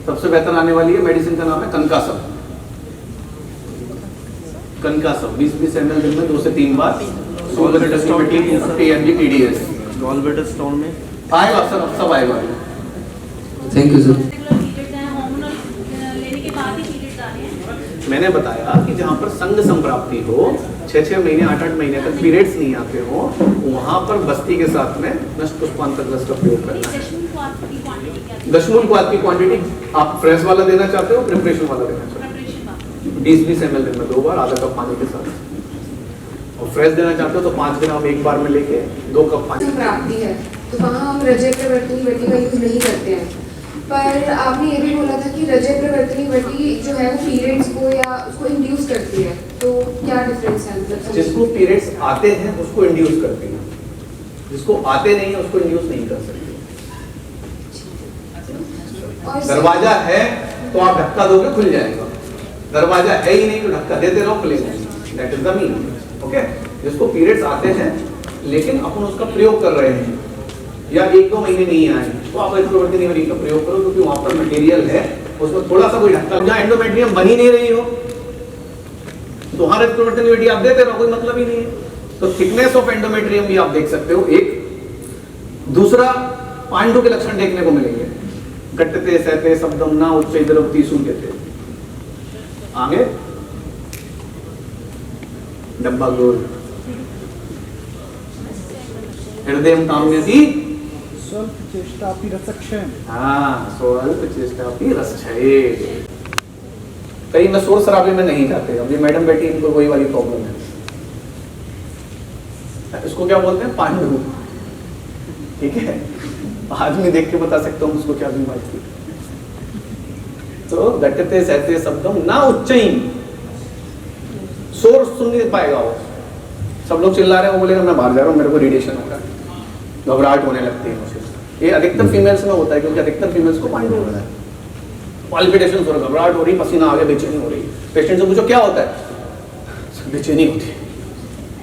सबसे बेहतर आने वाली है मेडिसिन का नाम है कनकासब। कनकासब 20-20 ml दिन में 2 से 3 बार, 50 mg TDS। गॉलब्लैडर स्टोन में आएगा सर, सब आएगा। Thank you sir. मैंने बताया कि जहाँ पर संग संप्राप्ति हो, 6-6 महीने 8-8 महीने तक पीरियड्स नहीं आते हो, वहाँ पर बस्ती के साथ में नष्ट पुष्पांतर रस का प्रयोग करना है। दशमूल क्वाथ की क्वांटिटी आप फ्रेश वाला देना चाहते हो, प्रिपरेशन वाला देना चाहते हो? 20-20 ml दिन में 2 बार, आधा कप पानी के साथ। और फ्रेश देना चाहते हो तो 5 ग्राम एक बार में लेके 2 कप पानी। प्राप्ति है तो वहाँ हम रजय प्रवर्तनी वटी का यूज नहीं करते हैं, पर आपने ये भी बोला था कि रजय प्रवर्तनी वटी जो है वो पीरियड्स को या उसको इंड्यूस करती है, तो क्या डिफरेंस है? मतलब जिसको पीरियड्स आते हैं उसको इंड्यूस करती है, जिसको आते नहीं है उसको इंड्यूस नहीं कर सकती। दरवाजा है तो आप धक्का दोगे खुल जाएगा, दरवाजा है ही नहीं तो धक्का देते रहो खुलेगा। That is the meaning. Okay, जिसको पीरियड्स आते हैं लेकिन अपन उसका प्रयोग कर रहे हैं या 1-2 महीने नहीं आए तो आप रज प्रवर्तनी वटी का प्रयोग करो, क्योंकि वहां पर मटेरियल है, उसमें थोड़ा सा कोई ढक्का, जहाँ एंडोमेट्रियम बन ही नहीं रही हो तो वहां रज प्रवर्तनी वटी आप देते रहो, कोई मतलब ही नहीं है। तो थिकनेस ऑफ एंडोमेट्रियम भी आप देख सकते हो। एक दूसरा पांडु के लक्षण देखने को मिलेंगे, गट्टते सहते शब्दम ना उच्च द्रवती सूर्यते। आगे डब्बा गोल हृदय काम्यति स्वल्प चेष्टापि रसक्षय। हाँ, स्वल्प चेष्टापि रसक्षय। कई में शोर शराबे में नहीं जाते। अभी मैडम बेटी इनको वही वाली प्रॉब्लम है। इसको क्या बोलते हैं? पांडु। ठीक है, आदमी देख के बता सकता हूँ उसको क्या बीमारी थी। तो गट्टते सहते शब्दम ना उच्चैन, शोर सुन नहीं पाएगा वो। सब लोग चिल्ला रहे हैं, वो बोलेगा मैं बाहर जा रहा हूँ, मेरे को रेडिएशन हो रहा है, घबराहट होने लगती है मुझे। ये अधिकतर फीमेल्स में होता है, क्योंकि अधिकतर फीमेल्स को पांडु हो रहा है, पाल्पिटेशन हो रहा है, घबराहट हो रही, पसीना आ गया, बेचैनी हो रही। पेशेंट से पूछो क्या होता है? बेचैनी होती है।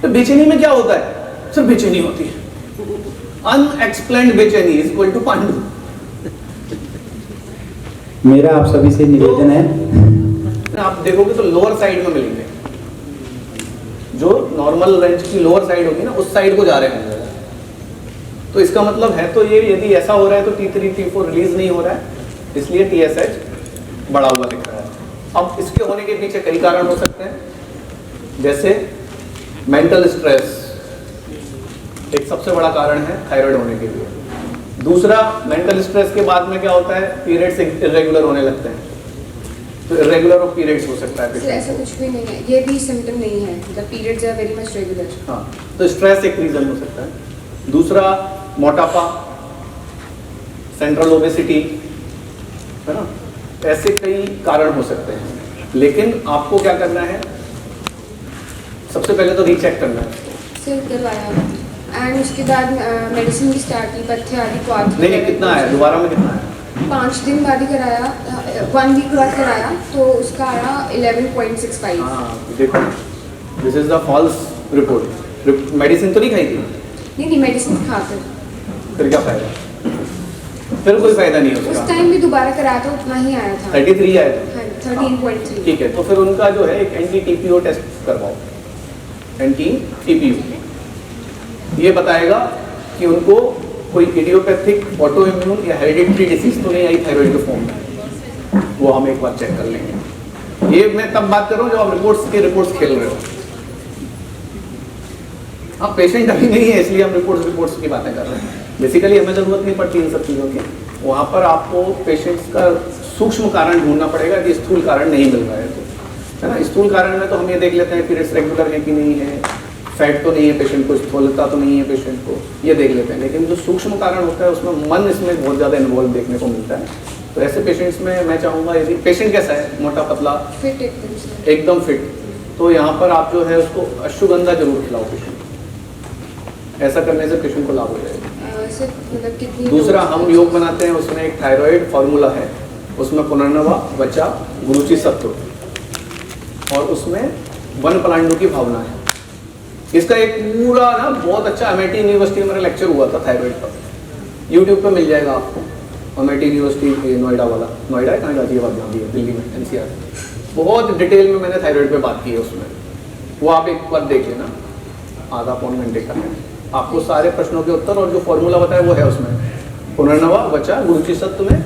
तो बेचैनी में क्या होता है? सिर्फ बेचैनी होती है। अनएक्सप्लेन्ड बेचैनी इज इक्वल टू पांडु। मेरा आप सभी से निवेदन है, आप देखोगे तो लोअर साइड में मिलेंगे, जो नॉर्मल रेंज की लोअर साइड होगी ना, उस साइड को जा रहे होंगे। तो इसका मतलब है तो ये, यदि ऐसा हो रहा है तो T3 T4 रिलीज नहीं हो रहा है, इसलिए TSH बढ़ा हुआ दिख रहा है। अब इसके होने के पीछे कई कारण हो सकते हैं, जैसे मेंटल स्ट्रेस एक सबसे बड़ा कारण है थायराइड होने के लिए। दूसरा, मेंटल स्ट्रेस के बाद में क्या होता है? पीरियड्स इरेगुलर होने लगते हैं, तो इरेगुलर ऑफ पीरियड्स हो सकता है। ऐसा कुछ भी नहीं है, ये भी सिम्टम नहीं है, the periods are very much regular. हाँ, तो स्ट्रेस एक रीजन हो सकता है। दूसरा, मोटापा, सेंट्रल ओबेसिटी, है ना, ऐसे कई कारण हो सकते हैं। लेकिन आपको क्या करना है? सबसे पहले तो रीचेक करना है। सिर करवाया एंड उसके बाद मेडिसिन भी स्टार्ट की, पथ्य आदि को नहीं, कितना है? दोबारा में कितना है? 5 दिन बाद ही कराया, 1 वीक बाद कराया, तो उसका आया 11.65। हाँ, देखो, this is the false report. Medicine तो नहीं खाई थी? नहीं, मेडिसिन खाकर फिर क्या फायदा? फिर कोई फायदा नहीं उसका। उस टाइम भी दोबारा कराया तो उतना ही आया था, 33 आया था। 13.3। ठीक है, तो फिर उनका जो है एक एंटी TPO टेस्ट करवाओ। एंटी TPO ये बताएगा कि उनको कोई इडियोपैथिक, ऑटो इम्यून या हेरिडिटरी डिसीज तो नहीं आई थायराइड के फॉर्म में, वो हम एक बार चेक कर लेंगे। ये मैं तब बात कर रहा हूँ जब आप रिपोर्ट्स खेल रहे हो। अब पेशेंट अभी नहीं है, इसलिए हम रिपोर्ट्स की बातें कर रहे हैं। बेसिकली हमें जरूरत नहीं पड़ती इन सब चीज़ों की। वहाँ पर आपको पेशेंट्स का सूक्ष्म कारण ढूंढना पड़ेगा कि स्थूल कारण नहीं मिल रहा है तो, है ना। स्थूल कारण में तो हम ये देख लेते हैं पीरियड्स रेगुलर है कि नहीं है, फैट तो नहीं है पेशेंट को, स्थूलता तो नहीं है पेशेंट को, ये देख लेते हैं। लेकिन जो सूक्ष्म कारण होता है उसमें मन इसमें बहुत ज़्यादा इन्वॉल्व देखने को मिलता है। तो ऐसे पेशेंट्स में मैं चाहूँगा, यदि पेशेंट कैसा है, मोटा पतला, फिट, एकदम फिट, तो यहाँ पर आप जो है उसको अश्वगंधा जरूर खिलाओ पेशेंट। ऐसा करने से पेशेंट को लाभ हो जाएगा। दूसरा, हम योग बनाते हैं, उसमें एक थायराइड फार्मूला है, उसमें पुनर्नवा, वचा, गुरुचि सत्व, और उसमें वन पलांडु की भावना है। इसका एक पूरा ना बहुत अच्छा MIT यूनिवर्सिटी में मेरा लेक्चर हुआ था थायराइड पर, यूट्यूब पे मिल जाएगा आपको। MIT यूनिवर्सिटी नोएडा वाला, नोएडा है, कहाँ गाजियाबाद में भी है, दिल्ली में, NCR। बहुत डिटेल में मैंने थायराइड पे बात की है उसमें, वो आप एक बार देख लेना, आधा पौन घंटे का है। आपको सारे प्रश्नों के उत्तर और जो फॉर्मूला बताया वो है उसमें। पुनर्नवा, वचा, गुरुचि सत्व में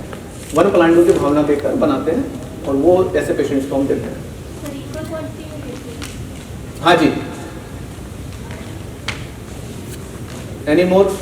वन पलांडु की भावना देकर बनाते हैं, और वो ऐसे पेशेंट्स को हम देते हैं। हाँ जी, एनी मोर?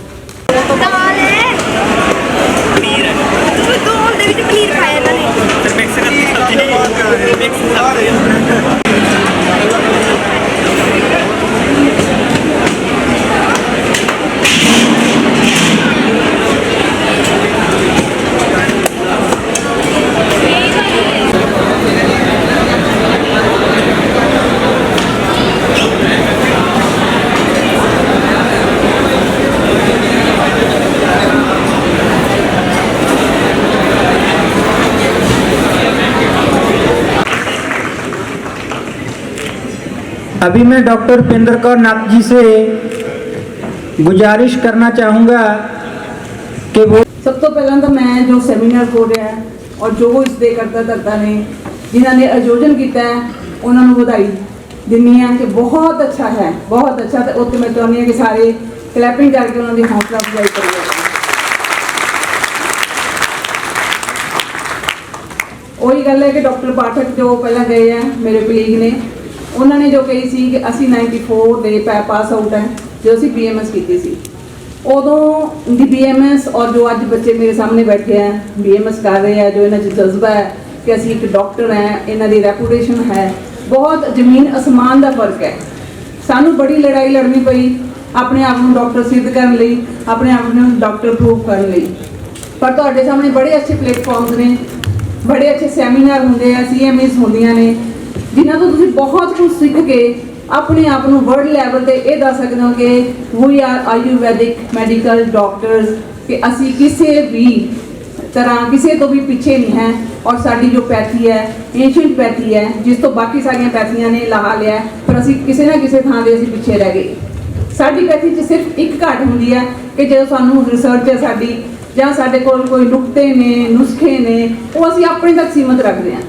अभी मैं डॉक्टर पिंदर कौर नाथ जी से गुजारिश करना चाहूँगा कि वो ਸਭ ਤੋਂ ਪਹਿਲਾਂ ਤਾਂ ਮੈਂ ਜੋ ਸੈਮੀਨਾਰ ਹੋ ਰਿਹਾ ਹੈ ਔਰ ਜੋ ਇਸ ਦੇ ਕਰਤਾ ਨੇ ਜਿਨ੍ਹਾਂ ਨੇ ਆਯੋਜਨ ਕੀਤਾ ਹੈ ਉਹਨਾਂ ਨੂੰ ਵਧਾਈ ਦਿੰਦੀ ਹਾਂ ਕਿ ਬਹੁਤ ਅੱਛਾ ਹੈ, ਬਹੁਤ ਅੱਛਾ। ਤੇ ਉੱਥੇ ਮੈਂ ਚਾਹੁੰਦੀ ਹਾਂ ਕਿ ਸਾਰੇ ਕਲੈਪਿੰਗ ਕਰਕੇ ਉਹਨਾਂ ਦੀ ਹੌਸਲਾ ਅਫਜ਼ਾਈ ਕਰੀਏ। ਉਹੀ ਗੱਲ ਹੈ ਕਿ ਡਾਕਟਰ ਪਾਠਕ ਜੋ ਪਹਿਲਾਂ ਗਏ ਆ ਮੇਰੇ ਕਲੀਗ ਨੇ, ਉਹਨਾਂ ਨੇ ਜੋ ਕਹੀ ਸੀ ਕਿ ਅਸੀਂ 94 ਦੇ ਪਾਸ ਆਊਟ ਹੈ ਜੋ ਅਸੀਂ BMS ਕੀਤੀ ਸੀ। ਉਦੋਂ ਦੀ BMS ਔਰ ਜੋ ਅੱਜ ਬੱਚੇ ਮੇਰੇ ਸਾਹਮਣੇ ਬੈਠੇ ਆ BMS ਕਰ ਰਹੇ ਆ, ਜੋ ਇਹਨਾਂ 'ਚ ਜਜ਼ਬਾ ਹੈ ਕਿ ਅਸੀਂ ਇੱਕ ਡਾਕਟਰ ਹੈ, ਇਹਨਾਂ ਦੀ ਰੈਪੂਟੇਸ਼ਨ ਹੈ, ਬਹੁਤ ਜ਼ਮੀਨ ਅਸਮਾਨ ਦਾ ਫਰਕ ਹੈ। ਸਾਨੂੰ ਬੜੀ ਲੜਾਈ ਲੜਨੀ ਪਈ ਆਪਣੇ ਆਪ ਨੂੰ ਡਾਕਟਰ ਸਿੱਧ ਕਰਨ ਲਈ, ਆਪਣੇ ਆਪ ਨੂੰ ਡਾਕਟਰ ਪ੍ਰੂਵ ਕਰਨ ਲਈ। ਪਰ ਤੁਹਾਡੇ ਸਾਹਮਣੇ ਬੜੇ ਅੱਛੇ ਪਲੇਟਫਾਰਮਸ ਨੇ, ਬੜੇ ਅੱਛੇ ਸੈਮੀਨਾਰ ਹੁੰਦੇ ਆ, CMEs ਹੁੰਦੀਆਂ ਨੇ, ਜਿਨ੍ਹਾਂ ਤੋਂ ਤੁਸੀਂ ਬਹੁਤ ਕੁਝ ਸਿੱਖ ਕੇ ਆਪਣੇ ਆਪ ਨੂੰ ਵਰਲਡ ਲੈਵਲ ਤੇ ਇਹ ਦੱਸ ਸਕਦੇ ਹੋ ਕਿ we are Ayurvedic medical doctors, ਕਿ ਅਸੀਂ ਕਿਸੇ ਵੀ ਤਰ੍ਹਾਂ ਕਿਸੇ ਤੋਂ ਵੀ ਪਿੱਛੇ ਨਹੀਂ ਹੈ। ਔਰ ਸਾਡੀ ਜੋ ਪੈਥੀ ਹੈ ਏਸ਼ੀਅੰਟ ਪੈਥੀ ਹੈ, ਜਿਸ ਤੋਂ ਬਾਕੀ ਸਾਰੀਆਂ ਪੈਥੀਆਂ ਨੇ ਲਾਹਾ ਲਿਆ, ਪਰ ਅਸੀਂ ਕਿਸੇ ਨਾ ਕਿਸੇ ਥਾਂ ਦੇ ਅਸੀਂ ਪਿੱਛੇ ਰਹਿ ਗਏ। ਸਾਡੀ ਪੈਥੀ 'ਚ ਸਿਰਫ ਇੱਕ ਘਾਟ ਹੁੰਦੀ ਹੈ ਕਿ ਜਦੋਂ ਸਾਨੂੰ ਰਿਸਰਚ ਹੈ ਸਾਡੀ, ਜਾਂ ਸਾਡੇ ਕੋਲ ਕੋਈ ਨੁਕਤੇ ਨੇ, ਨੁਸਖੇ ਨੇ, ਉਹ ਅਸੀਂ ਆਪਣੇ ਤੱਕ ਸੀਮਤ ਰੱਖਦੇ ਹਾਂ।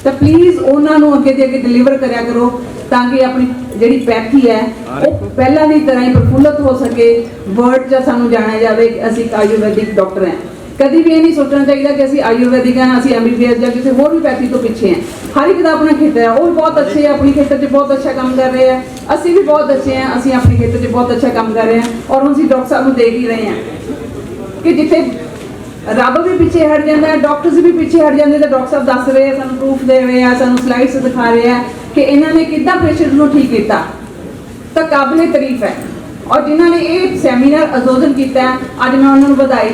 ਤਾਂ ਪਲੀਜ਼ ਉਹਨਾਂ ਨੂੰ ਅੱਗੇ ਦੇ ਅੱਗੇ ਡਿਲੀਵਰ ਕਰਿਆ ਕਰੋ ਤਾਂ ਕਿ ਆਪਣੀ ਜਿਹੜੀ ਪੈਥੀ ਹੈ ਉਹ ਪਹਿਲਾਂ ਦੀ ਤਰ੍ਹਾਂ ਹੀ ਪ੍ਰਫੁੱਲਤ ਹੋ ਸਕੇ, ਵਰਲਡ 'ਚ ਸਾਨੂੰ ਜਾਣਿਆ ਜਾਵੇ ਕਿ ਅਸੀਂ ਇੱਕ ਆਯੁਰਵੈਦਿਕ ਡਾਕਟਰ ਹਾਂ। ਕਦੀ ਵੀ ਇਹ ਨਹੀਂ ਸੋਚਣਾ ਚਾਹੀਦਾ ਕਿ ਅਸੀਂ ਆਯੁਰਵੈਦਿਕ ਹਾਂ, ਅਸੀਂ MBBS ਜਾਂ ਕਿਸੇ ਹੋਰ ਵੀ ਪੈਥੀ ਤੋਂ ਪਿੱਛੇ ਹਾਂ। ਹਰ ਇੱਕ ਦਾ ਆਪਣਾ ਖੇਤਰ ਹੈ, ਉਹ ਵੀ ਬਹੁਤ ਅੱਛੇ ਆਪਣੀ ਖੇਤਰ 'ਚ ਬਹੁਤ ਅੱਛਾ ਕੰਮ ਕਰ ਰਹੇ ਆ, ਅਸੀਂ ਵੀ ਬਹੁਤ ਅੱਛੇ ਹਾਂ, ਅਸੀਂ ਆਪਣੇ ਖੇਤਰ 'ਚ ਬਹੁਤ ਅੱਛਾ ਕੰਮ ਕਰ ਰਹੇ ਹਾਂ। ਔਰ ਹੁਣ ਅਸੀਂ ਡਾਕਟਰ ਸਾਹਿਬ ਨੂੰ ਦੇਖ ਹੀ ਰਹੇ ਹਾਂ ਕਿ ਜਿੱਥੇ ਰੱਬ ਵੀ ਪਿੱਛੇ ਹਟ ਜਾਂਦਾ ਹੈ, ਡਾਕਟਰਸ ਵੀ ਪਿੱਛੇ ਹਟ ਜਾਂਦੇ, ਤਾਂ ਡਾਕਟਰ ਸਾਹਿਬ ਦੱਸ ਰਹੇ ਆ, ਸਾਨੂੰ ਪ੍ਰੂਫ ਦੇ ਰਹੇ ਆ, ਸਾਨੂੰ ਸਲਾਈਡਸ ਦਿਖਾ ਰਹੇ ਆ ਕਿ ਇਹਨਾਂ ਨੇ ਕਿੱਦਾਂ ਪੇਸ਼ੈਂਟ ਨੂੰ ਠੀਕ ਕੀਤਾ। ਤਾਂ ਕਾਬਲੇ ਤਾਰੀਫ ਹੈ। ਔਰ ਜਿਨ੍ਹਾਂ ਨੇ ਇਹ ਸੈਮੀਨਾਰ ਆਯੋਜਨ ਕੀਤਾ ਅੱਜ ਮੈਂ ਉਹਨਾਂ ਨੂੰ ਵਧਾਈ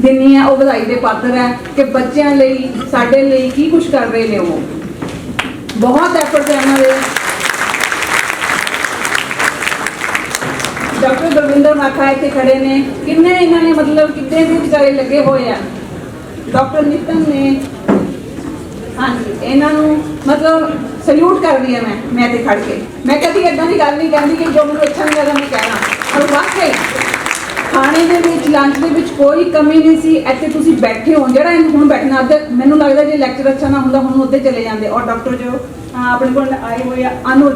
ਦਿੰਦੀ ਹਾਂ। ਉਹ ਵਧਾਈ ਦੇ ਪਾਤਰ ਹੈ ਕਿ ਬੱਚਿਆਂ ਲਈ, ਸਾਡੇ ਲਈ ਕੀ ਕੁਝ ਕਰ ਰਹੇ ਨੇ। ਉਹ ਬਹੁਤ ਐਫਰਟ ਹੈ ਇਹਨਾਂ ਦੇ। ਡਾਕਟਰ ਗੁਰਵਿੰਦਰ ਮਾਖਾ ਇੱਥੇ ਖੜੇ ਨੇ, ਕਿੰਨੇ ਇਹਨਾਂ ਨੇ ਮਤਲਬ ਕਿੰਨੇ ਦੇ ਵਿਚਾਰੇ ਲੱਗੇ ਹੋਏ ਆ। ਡਾਕਟਰ ਨਿਤਨ ਨੇ, ਹਾਂਜੀ, ਇਹਨਾਂ ਨੂੰ ਮਤਲਬ ਸਲੂਟ ਕਰਦੀ ਹਾਂ ਮੈਂ ਤੇ ਖੜ ਕੇ। ਮੈਂ ਕਦੀ ਇੱਦਾਂ ਦੀ ਗੱਲ ਨਹੀਂ ਕਹਿੰਦੀ ਕਿ ਜੋ ਮੈਨੂੰ ਅੱਛਾ ਨਹੀਂ ਲੱਗਦਾ ਮੈਂ ਕਹਿਣਾ, ਪਰ ਵਾਕਈ ਖਾਣੇ ਦੇ ਵਿੱਚ, ਲੰਚ ਦੇ ਵਿੱਚ ਕੋਈ ਕਮੀ ਨਹੀਂ ਸੀ। ਇੱਥੇ ਤੁਸੀਂ ਬੈਠੇ ਹੋ, ਜਿਹੜਾ ਹੁਣ ਬੈਠਣਾ, ਅੱਧੇ ਮੈਨੂੰ ਲੱਗਦਾ ਜੇ ਲੈਕਚਰ ਅੱਛਾ ਨਾ ਹੁੰਦਾ ਹੁਣ ਉੱਧੇ ਚਲੇ ਜਾਂਦੇ। ਔਰ ਡਾਕਟਰ ਜੋ ਆਪਣੇ ਕੋਲ ਆਏ ਹੋਏ ਆ ਅਨੁਜ,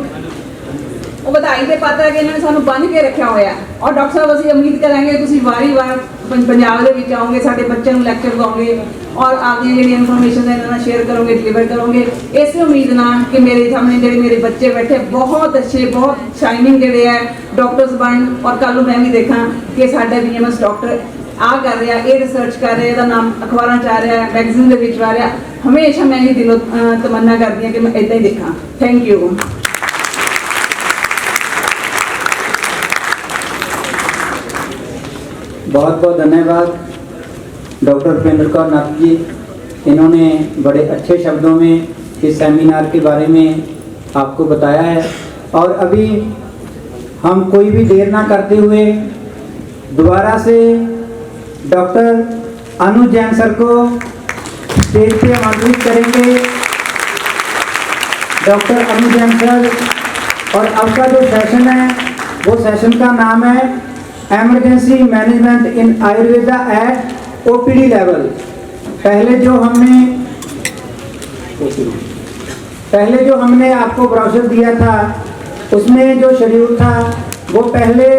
ਉਹ ਵਧਾਈ ਦੇ ਪਾਤਰ ਹੈ ਕਿ ਇਹਨਾਂ ਨੇ ਸਾਨੂੰ ਬੰਨ੍ਹ ਕੇ ਰੱਖਿਆ ਹੋਇਆ। ਔਰ ਡਾਕਟਰ ਸਾਹਿਬ ਅਸੀਂ ਉਮੀਦ ਕਰਾਂਗੇ ਤੁਸੀਂ ਵਾਰੀ-ਵਾਰ ਪੰਜਾਬ ਦੇ ਵਿੱਚ ਆਓਗੇ, ਸਾਡੇ ਬੱਚਿਆਂ ਨੂੰ ਲੈਕਚਰ ਦਿਓਗੇ ਔਰ ਆਪਦੀਆਂ ਜਿਹੜੀਆਂ ਇਨਫੋਰਮੇਸ਼ਨ ਇਹਨਾਂ ਨਾਲ ਸ਼ੇਅਰ ਕਰੋਗੇ, ਡਿਲੀਵਰ ਕਰੋਗੇ। ਇਸੇ ਉਮੀਦ ਨਾਲ ਕਿ ਮੇਰੇ ਸਾਹਮਣੇ ਜਿਹੜੇ ਮੇਰੇ ਬੱਚੇ ਬੈਠੇ ਬਹੁਤ ਅੱਛੇ, ਬਹੁਤ ਸ਼ਾਈਨਿੰਗ ਜਿਹੜੇ ਹੈ ਡਾਕਟਰਸ ਬਣ, ਔਰ ਕੱਲ੍ਹ ਨੂੰ ਮੈਂ ਵੀ ਦੇਖਾਂ ਕਿ ਸਾਡਾ BMS ਡਾਕਟਰ ਆ ਕਰ ਰਿਹਾ, ਇਹ ਰਿਸਰਚ ਕਰ ਰਿਹਾ, ਇਹਦਾ ਨਾਮ ਅਖਬਾਰਾਂ 'ਚ ਆ ਰਿਹਾ, ਮੈਗਜ਼ੀਨ ਦੇ ਵਿੱਚ ਆ ਰਿਹਾ। ਹਮੇਸ਼ਾ ਮੈਂ ਇਹ ਦਿਲੋਂ ਤਮੰਨਾ ਕਰਦੀ ਹਾਂ ਕਿ ਮੈਂ ਇੱਦਾਂ ਹੀ ਦੇਖਾਂ। Thank you. बहुत बहुत धन्यवाद डॉक्टर पिंदर कौर नाथ जी। इन्होंने बड़े अच्छे शब्दों में इस सेमिनार के बारे में आपको बताया है। और अभी हम कोई भी देर ना करते हुए दोबारा से डॉक्टर अनुज जैन सर को स्टेज पे आमंत्रित करेंगे। डॉक्टर अनुज जैन सर, और अब का जो सेशन है वो सेशन का नाम है एमरजेंसी मैनेजमेंट इन आयुर्वेदा एट OPD लेवल। पहले जो हमने आपको ब्रोशर दिया था उसमें जो शेड्यूल था वो पहले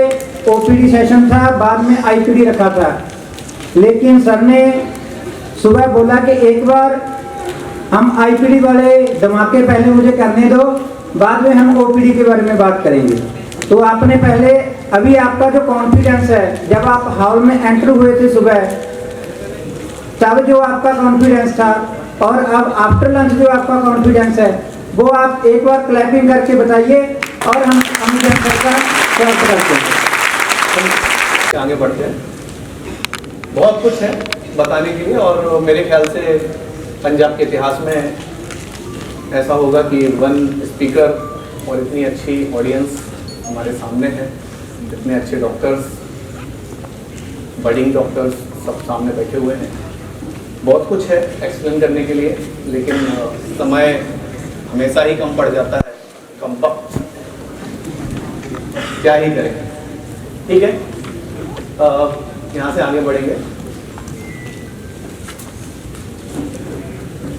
OPD सेशन था, बाद में IPD रखा था। लेकिन सर ने सुबह बोला कि एक बार हम IPD वाले धमाके पहले मुझे करने दो, बाद में हम ओपीडी के बारे में बात करेंगे। तो आपने पहले अभी आपका जो कॉन्फिडेंस है, जब आप हॉल में एंटर हुए थे सुबह, तब जो आपका कॉन्फिडेंस था और अब आफ्टर लंच जो आपका कॉन्फिडेंस है, वो आप एक बार क्लैपिंग करके बताइए और हम सर का स्वागत करते हैं। आगे बढ़ते हैं। बहुत कुछ है बताने के लिए और मेरे ख्याल से पंजाब के इतिहास में ऐसा होगा कि वन स्पीकर और इतनी अच्छी ऑडियंस हमारे सामने है, इतने अच्छे डॉक्टर्स, बडिंग डॉक्टर्स सब सामने बैठे हुए हैं। बहुत कुछ है एक्सप्लेन करने के लिए, लेकिन समय हमेशा ही कम पड़ जाता है, कम वक्त, क्या ही करें। ठीक है, यहाँ से आगे बढ़ेंगे।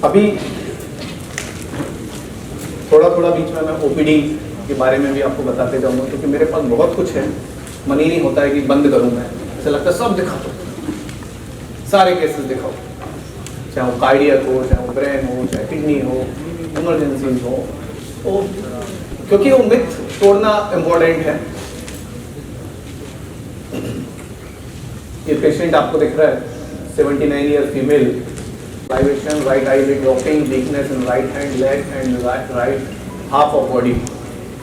अभी थोड़ा थोड़ा बीच में मैं ओपीडी के बारे में भी आपको बताते जाऊंगा, क्योंकि मेरे पास बहुत कुछ है, मन ही नहीं होता है कि बंद करूं मैं। ऐसा लगता है सब दिखा दो, सारे केसेस दिखाओ, चाहे वो कार्डियक हो, चाहे वो ब्रेन हो, चाहे किडनी हो, इमरजेंसी हो, तो क्योंकि वो मिथ तोड़ना इम्पोर्टेंट है। ये पेशेंट आपको दिख रहा है, 79 ईयर फीमेल, लाइवेशन, right eyelid drooping, weakness in right hand, leg and right half of body.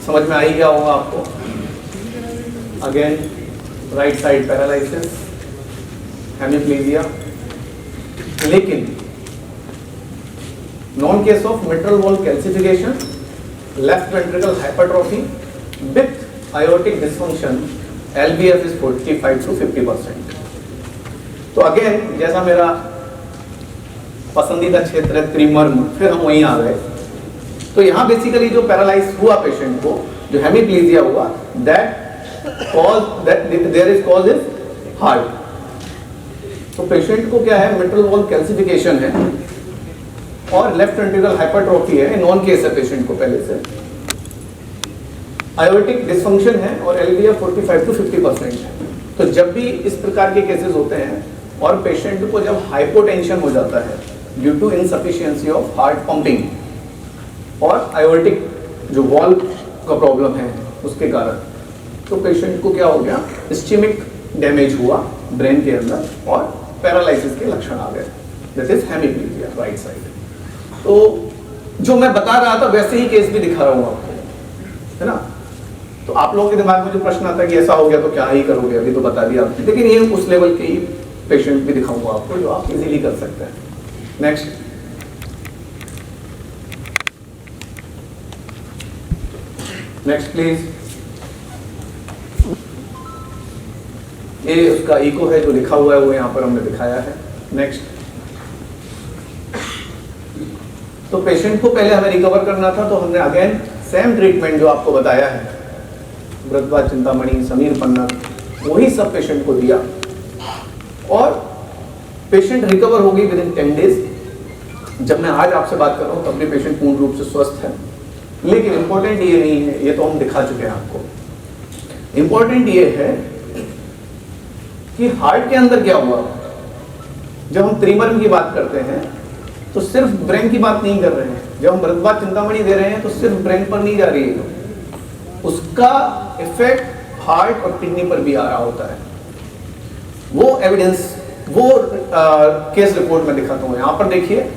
समझ में आई गया होगा आपको। Again right side paralysis, hemiplegia, लेकिन known case of mitral wall calcification, left ventricle hypertrophy with aortic dysfunction, LVF is 45 to 50%। तो अगेन जैसा मेरा पसंदीदा क्षेत्र है त्रिमर्म, फिर हम वहीं आ गए। तो यहाँ बेसिकली जो पैरालाइज हुआ पेशेंट को, जो हेमिप्लीजिया हुआ, there is cause is heart. तो पेशेंट को क्या है, मिट्रल वॉल कैल्सिफिकेशन है और लेफ्ट वेंट्रिकल हाइपरट्रोफी है, नॉन केस है पेशेंट को पहले से, आयोटिक डिसफंक्शन है और LVF 45 to 50% है। तो जब भी इस प्रकार के केसेस होते हैं और पेशेंट को जब हाइपोटेंशन हो जाता है due to insufficiency of heart pumping और आयोटिक जो वॉल का प्रॉब्लम है उसके कारण, तो पेशेंट को क्या हो गया, इस्चेमिक डैमेज हुआ ब्रेन के अंदर और पैरालिसिस के लक्षण आ गए, दैट इज हेमिप्लीजिया राइट साइड। तो जो मैं बता रहा था वैसे ही केस भी दिखा रहा हूँ आपको, है ना। तो आप लोगों के दिमाग में जो प्रश्न आता है कि ऐसा हो गया तो क्या ही करोगे, अभी तो बता दिया आपने, लेकिन ये उस लेवल के ही पेशेंट भी दिखाऊंगा आपको जो आप इजीली कर सकते हैं। Next, next please. ये उसका इको है जो लिखा हुआ है, वो यहाँ पर हमने दिखाया है। नेक्स्ट, तो पेशेंट को पहले हमें रिकवर करना था, तो हमने अगेन सेम ट्रीटमेंट जो आपको बताया है, भरद्वाज चिंतामणि, समीर पन्नग, वही सब पेशेंट को दिया और पेशेंट रिकवर हो गई विद इन 10 डेज। जब मैं आज आपसे बात कर रहा हूँ तब भी पेशेंट पूर्ण रूप से स्वस्थ है, लेकिन इंपॉर्टेंट ये नहीं है, ये तो हम दिखा चुके हैं आपको। इंपॉर्टेंट ये है कि हार्ट के अंदर क्या हुआ। जब हम त्रिमर्म की बात करते हैं तो सिर्फ ब्रेन की बात नहीं कर रहे हैं, जब हम भरद्वाज चिंतामणि दे रहे हैं तो सिर्फ ब्रेन पर नहीं जा रही है, उसका इफेक्ट हार्ट और किडनी पर भी आ रहा होता है। वो एविडेंस, वो केस रिपोर्ट में दिखाता हूँ। यहाँ पर देखिए,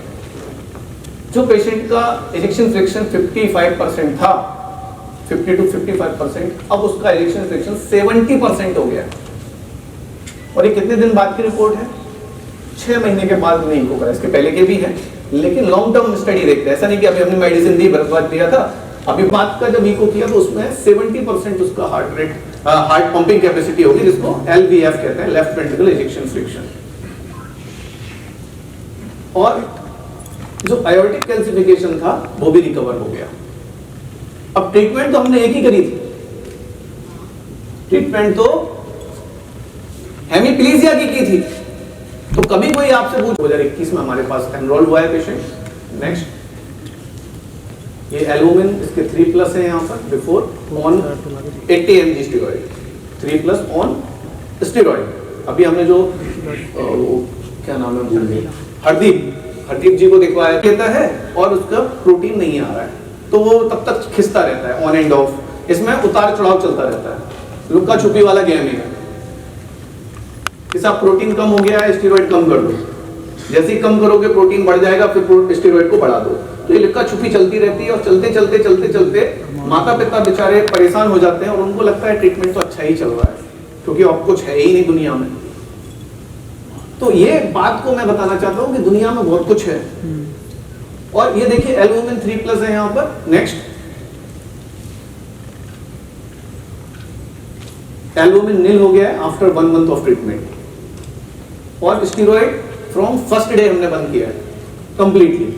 जो पेशेंट का इजेक्शन फ्रिक्शन 55% था, 50 to 55%, अब उसका इजेक्शन फ्रिक्शन 70% हो गया। और ये कितने दिन बाद की रिपोर्ट है? 6 महीने के बाद नहीं होगा, इसके पहले के भी है, लेकिन लॉन्ग टर्म स्टडी देखते हैं। ऐसा नहीं कि अभी हमने मेडिसिन दी, भरद्वाज दिया था, अभी बात का जब इको किया तो उसमें 70% उसका heart rate, heart pumping capacity होगी, जिसको LVF कहते हैं, लेफ्ट वेंट्रिकल इजेक्शन फ्रिक्शन। और जो आयोटिक कैल्सिफिकेशन था वो भी रिकवर हो गया। अब ट्रीटमेंट तो हमने एक ही करी थी, ट्रीटमेंट तो हेमिप्लीजिया की थी। तो कभी कोई आपसे पूछ, 2021 में हमारे पास एनरोल हुआ है पेशेंट। नेक्स्ट, ये एल्बुमिन इसके 3+ है यहाँ पर, before on 80 mg steroid, 3+ on steroid. अभी हमने जो क्या नाम है, हरदीप जी को दिखवाया कहता है, और उसका प्रोटीन नहीं आ रहा है। तो वो तब तक खिंचता रहता है ऑन एंड ऑफ। इसमें उतार चढ़ाव चलता रहता है, लुक्का छुपी वाला गेम ही है। इसका प्रोटीन कम हो गया है, स्टेरॉइड कम कर दो, जैसे ही कम करोगे प्रोटीन बढ़ जाएगा, फिर स्टेरॉइड को बढ़ा दो। तो ये लुक्का छुपी चलती रहती है और चलते चलते चलते चलते माता पिता बेचारे परेशान हो जाते हैं और उनको लगता है ट्रीटमेंट तो अच्छा ही चल रहा है क्योंकि अब कुछ है ही नहीं दुनिया में। तो ये बात को मैं बताना चाहता हूँ कि दुनिया में बहुत कुछ है। और ये देखिए एल्बुमिन 3+ है यहाँ पर। नेक्स्ट, एल्बुमिन नील हो गया है आफ्टर 1 मंथ ऑफ ट्रीटमेंट। और स्टीरॉइड फ्रॉम फर्स्ट डे हमने बंद किया है कंप्लीटली।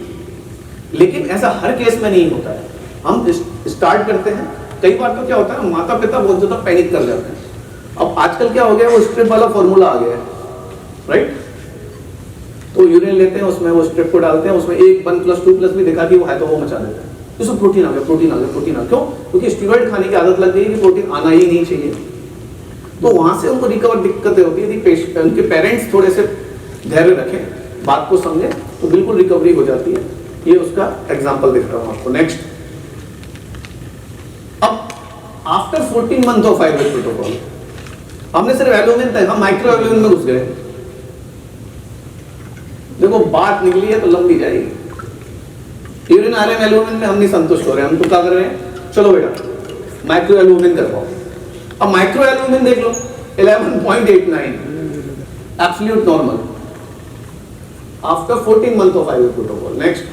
लेकिन ऐसा हर केस में नहीं होता है। हम स्टार्ट करते हैं, कई बार तो क्या होता है माता पिता बहुत ज्यादा पैनिक कर जाते हैं। अब आजकल क्या हो गया, वो स्ट्रिप वाला फॉर्मूला आ गया है, राइट। तो यूरिन लेते हैं, उसमें वो स्ट्रिप को डालते हैं, उसमें 1+2+ भी दिखा कि वो है तो वो मचा देता है, उसमें प्रोटीन आ गया, प्रोटीन आ गया, प्रोटीन आ गया। क्यों? क्योंकि स्टीरॉइड खाने की आदत लग गई कि प्रोटीन आना ही नहीं चाहिए। तो वहां से उनको रिकवर दिक्कतें होती है। यदि उनके पेरेंट्स थोड़े से धैर्य रखें, बात को समझें, तो बिल्कुल रिकवरी हो जाती है। ये उसका एग्जाम्पल दिख रहा हूं आपको। नेक्स्ट, अब after 14 month of Ayurveda protocol हमने सिर्फ एल्बुमिन तक, हम माइक्रो एल्बुमिन में घुस गए। देखो बात निकली है तो लंबी जाएगी। यूरिन आ रहे हैं एल्बुमिन में, हम नहीं संतुष्ट हो रहे हैं, हम तो क्या कर रहे हैं, चलो बेटा माइक्रो एल्बुमिन करवाओ। अब माइक्रो एल्बुमिन देख लो 11.89 absolute normal after 14 month of Ayurveda protocol. Next,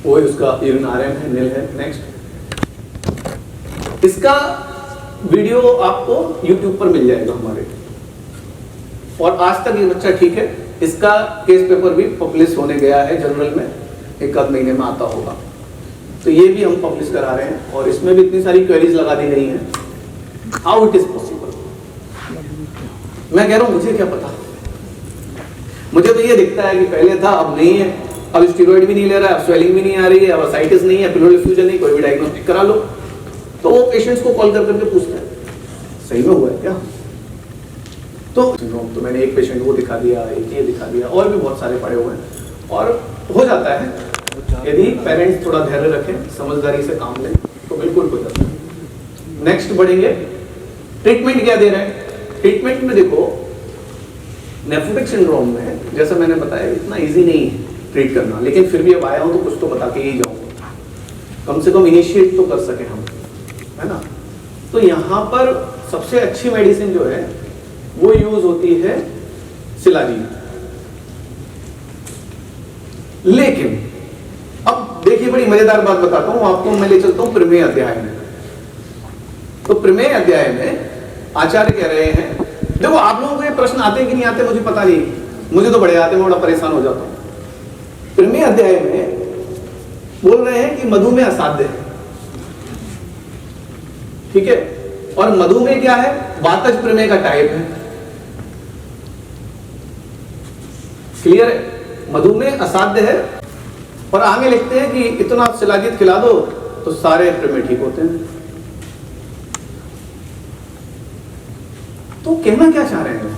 वो उसका यूरिन आरएम है, नील है। नेक्स्ट, इसका वीडियो आपको YouTube पर मिल जाएगा हमारे। और आज तक ये बच्चा ठीक है। इसका केस पेपर भी पब्लिश होने गया है जर्नल में, 1 महीने में आता होगा। तो ये भी हम पब्लिश करा रहे हैं और इसमें भी इतनी सारी क्वेरीज लगा दी गई हैं। How it is possible? मैं कह रहा हूं मुझे क्या पता, मुझे तो ये दिखता है कि पहले था अब नहीं है, अब स्टीरॉइड भी नहीं ले रहा है, अब स्वेलिंग भी नहीं आ रही है, अब असाइटिस नहीं है, प्लूरल फ्यूजन नहीं, कोई भी डायग्नोस्टिक करा लो। तो वो पेशेंट्स को कॉल कर करके पूछते हैं सही में हुआ है क्या। तो मैंने एक पेशेंट को दिखा दिया, एक ये दिखा दिया, और भी बहुत सारे पड़े हुए हैं। और हो जाता है यदि पेरेंट्स थोड़ा धैर्य रखें, समझदारी से काम लें तो बिल्कुल हो जाता है। नेक्स्ट बढ़ेंगे, ट्रीटमेंट क्या दे रहे हैं। ट्रीटमेंट में देखो नेफ्रोटिक सिंड्रोम में जैसा मैंने बताया इतना इजी नहीं है ट्रीट करना, लेकिन फिर भी अब आया हूं तो कुछ तो बता के ही जाऊंगा, कम से कम इनिशिएट तो कर सके हम, है ना। तो यहाँ पर सबसे अच्छी मेडिसिन जो है वो यूज होती है शिलाजीत। लेकिन अब देखिए बड़ी मजेदार बात बताता हूं आपको, मैं ले चलता हूं प्रमेय अध्याय में। तो प्रमेय अध्याय में आचार्य कह रहे हैं, देखो आप लोगों को ये प्रश्न आते हैं कि नहीं आते मुझे पता नहीं, मुझे तो बड़े आते हैं, मैं बड़ा परेशान हो जाता हूं। प्रमेय अध्याय में बोल रहे हैं कि मधुमेह असाध्य है, ठीक है। और मधुमेह क्या है, वातज प्रमेय का टाइप है, क्लियर है। मधुमेह असाध्य है और आगे लिखते हैं कि इतना शिलाजीत खिला दो तो सारे प्रमेय ठीक होते हैं। तो कहना क्या चाह रहे हैं,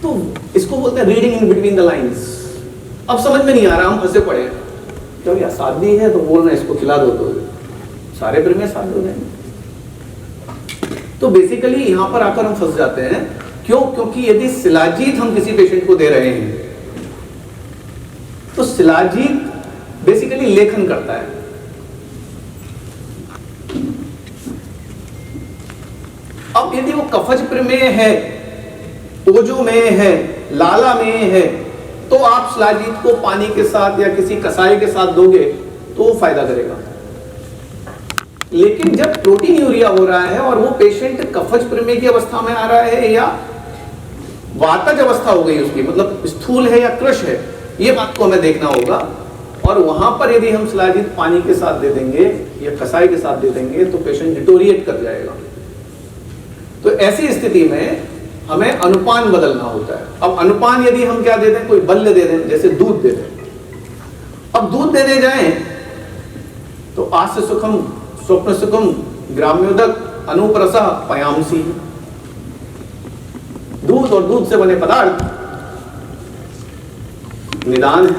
तो इसको बोलते हैं reading in between the lines. अब समझ में नहीं आ रहा, हम फंसे पड़े, क्योंकि असाध्य है तो बोल रहे हैं इसको खिला दो तो सारे प्रमेय साध्य हो जाएंगे। तो बेसिकली यहां पर आकर हम फंस जाते हैं। क्यों? क्योंकि यदि शिलाजीत हम किसी पेशेंट को दे रहे हैं तो शिलाजीत बेसिकली लेखन करता है। अब यदि वो कफज प्रमेय है, ओजोमेय है, लालामेय है, तो आप शिलाजीत को पानी के साथ या किसी कसाई के साथ दोगे तो वो फायदा करेगा। लेकिन जब प्रोटीन यूरिया हो रहा है और वो पेशेंट कफज प्रमेय की अवस्था में आ रहा है या वातज अवस्था हो गई उसकी, मतलब स्थूल है या कृश है, ये बात को हमें देखना होगा। और वहां पर यदि हम शिलाजीत पानी के साथ दे देंगे या कसाई के साथ दे देंगे तो पेशेंट डिटोरिएट कर जाएगा। तो ऐसी स्थिति में हमें अनुपान बदलना होता है। अब अनुपान यदि हम क्या दे दें, कोई बल्य दे दें, जैसे दूध दे दें। अब दूध देने जाएं तो आस्य सुखम स्वप्न सुखम ग्राम्योदक अनुप्रसा पयामसी, दूध और दूध से बने पदार्थ निदान है।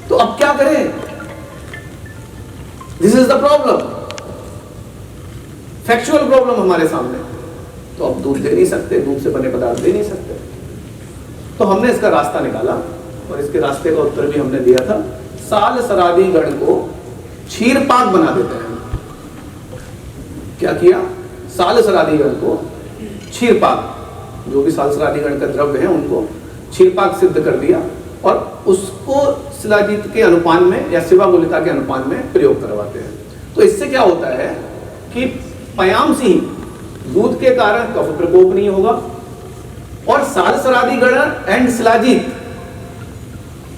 तो अब क्या करें? This is the problem, factual problem हमारे सामने। तो अब दूध दे नहीं सकते, दूध से बने पदार्थ दे नहीं सकते। तो हमने इसका रास्ता निकाला और इसके रास्ते का उत्तर भी हमने दिया था। साल सरादी गण को क्षीर पाक बना देते हैं। क्या किया? साल सरादी गण को क्षीर पाक, जो भी साल सरादी गण का द्रव्य है उनको क्षीर पाक सिद्ध कर दिया और उसको शिलाजीत के अनुपान में या शिवागुलिका के अनुपान में प्रयोग करवाते हैं। तो इससे क्या होता है कि पयांसी दूध के कारण कफ प्रकोप नहीं होगा और साल सरादी गण एंड शिलाजीत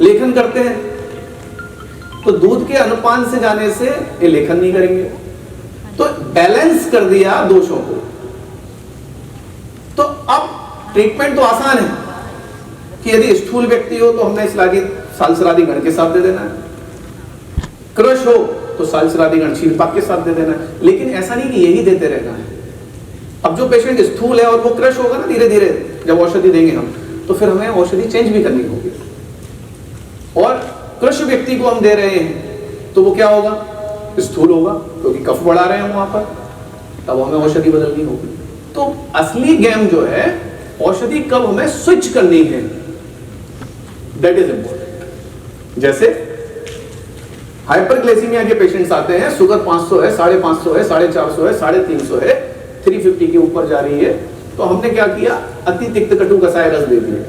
लेखन करते हैं, तो दूध के अनुपान से जाने से ये लेखन नहीं करेंगे। तो बैलेंस कर दिया दोषों को। तो अब ट्रीटमेंट तो आसान है कि यदि स्थूल व्यक्ति हो तो हमने शिलाजीत सालसरादी गण के साथ दे देना है, क्रश हो तो सालसरादी गण क्षीरपाक के साथ दे देना है। लेकिन ऐसा नहीं कि यही देते रहना है। अब जो पेशेंट स्थूल है और वो क्रश होगा ना, धीरे धीरे जब औषधि देंगे हम, तो फिर हमें औषधि चेंज भी करनी होगी। और क्रश व्यक्ति को हम दे रहे हैं तो वो क्या होगा? स्थूल होगा, क्योंकि कफ बढ़ा रहे हैं वहां पर, तब हमें औषधि बदलनी होगी। तो असली गेम जो है, औषधि कब हमें स्विच करनी है, दैट इज इंपॉर्टेंट। जैसे हाइपरग्लाइसीमिया के पेशेंट्स आते हैं, शुगर 500 है, 550 है, 450 है, 350 है, 350 के ऊपर जा रही है, तो हमने क्या किया? अति तिक्त कटु कसाय रस दे दिया,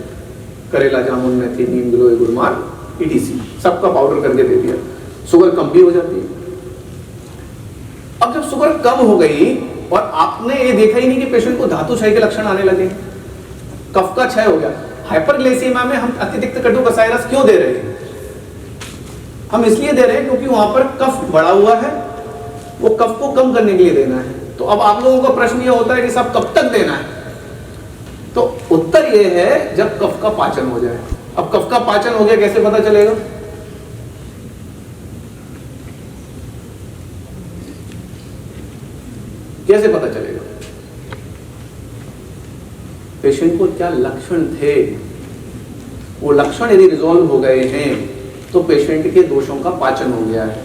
करेला जामुन मेथी नीम गिलोय गुड़मार ETC सबका पाउडर करके दे दिया, शुगर कम भी हो जाती है। अब जब शुगर कम हो गई और आपने ये देखा ही नहीं कि पेशेंट को धातु क्षय के लक्षण आने लगे, कफ का क्षय हो गया। हाइपरग्लाइसीमिया में हम अतिरिक्त कटु कसाय रस क्यों दे रहे हैं? हम इसलिए दे रहे हैं क्योंकि वहां पर कफ बढ़ा हुआ है, वो कफ को कम करने के लिए देना है। तो अब आप लोगों का प्रश्न ये होता है कि साहब कब तक देना है? तो उत्तर ये है जब कफ का पाचन हो जाए। अब कफ का पाचन हो गया, कैसे पता चलेगा? कैसे पता चलेगा? पेशेंट को क्या लक्षण थे, वो लक्षण यदि रिजॉल्व हो गए हैं तो पेशेंट के दोषों का पाचन हो गया है।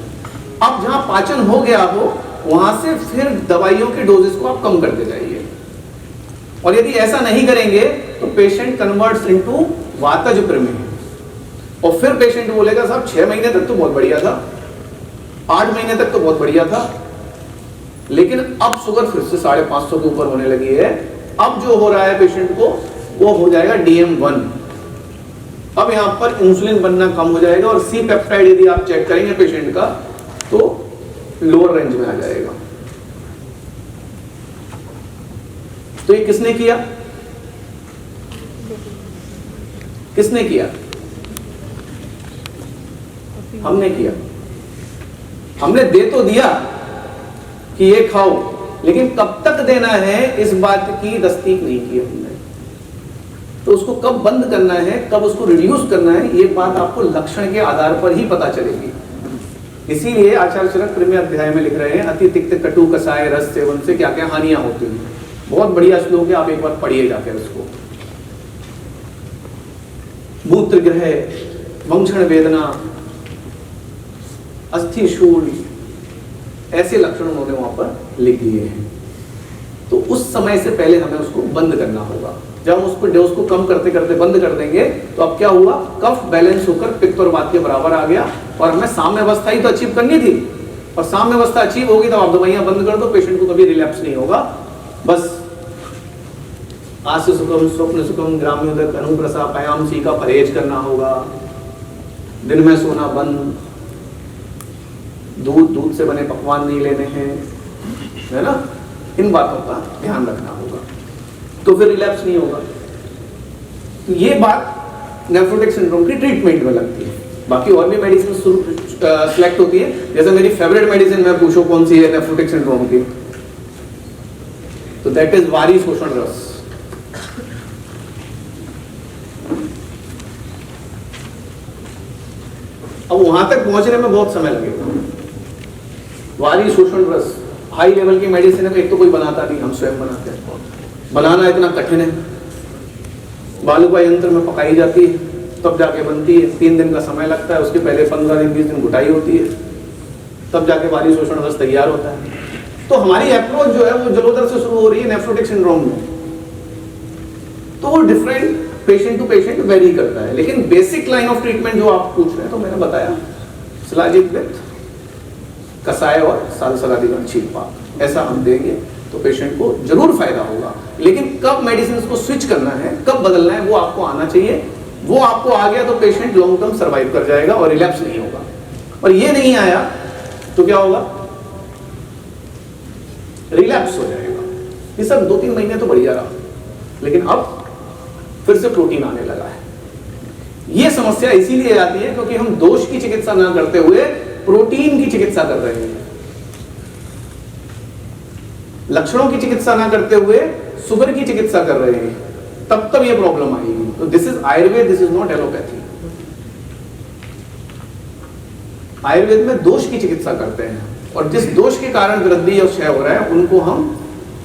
अब जहां पाचन हो गया हो वहां से फिर दवाइयों के डोजेस को आप कम करते जाइए। और यदि ऐसा नहीं करेंगे तो पेशेंट कन्वर्ट्स इनटू वातज प्रमेह और फिर पेशेंट बोलेगा साहब 6 महीने तक तो बहुत बढ़िया था, 8 महीने तक तो बहुत बढ़िया था, लेकिन अब शुगर फिर से 550 के ऊपर होने लगी है। अब जो हो रहा है पेशेंट को वो हो जाएगा DM1। अब यहां पर इंसुलिन बनना कम हो जाएगा और सी पेप्टाइड यदि आप चेक करेंगे पेशेंट का तो लोअर रेंज में आ जाएगा। तो ये किसने किया? किसने किया? हमने किया। हमने दे तो दिया कि ये खाओ, लेकिन कब तक देना है इस बात की तस्दीक नहीं की हमने। तो उसको कब बंद करना है, कब उसको रिड्यूस करना है, ये बात आपको लक्षण के आधार पर ही पता चलेगी। इसीलिए आचार्य चरक प्रेमी अध्याय में लिख रहे हैं अति तिक्त कटु कसाय रस सेवन से क्या क्या हानियां होती हैं। बहुत बढ़िया श्लोक है, आप एक बार पढ़िए जाकर उसको। मूत्र ग्रह, वंक्षण वेदना, अस्थि शूल, ऐसे लक्षण उन्होंने वहां पर लिख दिए हैं। तो उस समय से पहले हमें उसको बंद करना होगा। जब हम उसको डोज को कम करते करते बंद कर देंगे तो अब क्या हुआ? कफ बैलेंस होकर पित्त और वात के बराबर आ गया और हमें साम्य अवस्था ही तो अचीव करनी थी। और साम्य अवस्था अचीव होगी तो आप दवाइयां बंद कर दो, पेशेंट को कभी रिलैप्स नहीं होगा। बस आस्य सुखम, स्वप्न सुखम, ग्राम्योदक, अनुप्रसा, पयांसी का परहेज करना होगा, दिन में सोना बंद, दूध से बने पकवान नहीं लेने हैं, है ना? इन बातों का ध्यान रखना होगा, तो फिर रिलैप्स नहीं होगा। तो ये बात नेफ्रोटिक सिंड्रोम की ट्रीटमेंट में लगती है। बाकी और भी मेडिसिन सिलेक्ट होती है। जैसे मेरी फेवरेट मेडिसिन मैं पूछो कौन सी है नेफ्रोटिक सिंड्रोम की, तो दैट इज वारी शोषण रस। अब वहां तक पहुंचने में बहुत समय लगेगा। वारी शोषण रस हाई लेवल की मेडिसिन है, तो एक तो कोई बनाता नहीं, हम स्वयं बनाते हैं। बनाना इतना कठिन है, बालुका यंत्र में पकाई जाती है, तब जाके बनती है, 3 दिन का समय लगता है, उसके पहले 15 दिन 20 दिन घुटाई होती है, तब जाके बाहरी शोषण रस तैयार होता है। तो हमारी अप्रोच जो है वो जलोदर से शुरू हो रही है नेफ्रोटिक सिंड्रोम में। तो वो different patient to patient vary करता है, लेकिन बेसिक लाइन ऑफ ट्रीटमेंट जो आप पूछ रहे हैं तो मैंने बताया शिलाजीत विथ कसाय और सालसलादीगण छीलपाक, ऐसा हम देंगे तो पेशेंट को जरूर फायदा होगा। लेकिन कब मेडिसिन को स्विच करना है, कब बदलना है, वो आपको आना चाहिए। वो आपको आ गया तो पेशेंट लॉन्ग टर्म सर्वाइव कर जाएगा और रिलैप्स नहीं होगा। और ये नहीं आया तो क्या होगा, रिलैप्स हो जाएगा। ये सब 2-3 महीने तो बढ़िया रहा, लेकिन अब फिर से प्रोटीन आने लगा है। ये समस्या इसीलिए आती है क्योंकि हम दोष की चिकित्सा ना करते हुए प्रोटीन की चिकित्सा कर रहे हैं, लक्षणों की चिकित्सा ना करते हुए शुगर की चिकित्सा कर रहे हैं, तब ये प्रॉब्लम आएगी। तो this is Ayurveda, this is not allopathy. Ayurveda में दोष की चिकित्सा करते हैं, और जिस दोष के कारण वृद्धि और क्षय हो रहा है उनको हम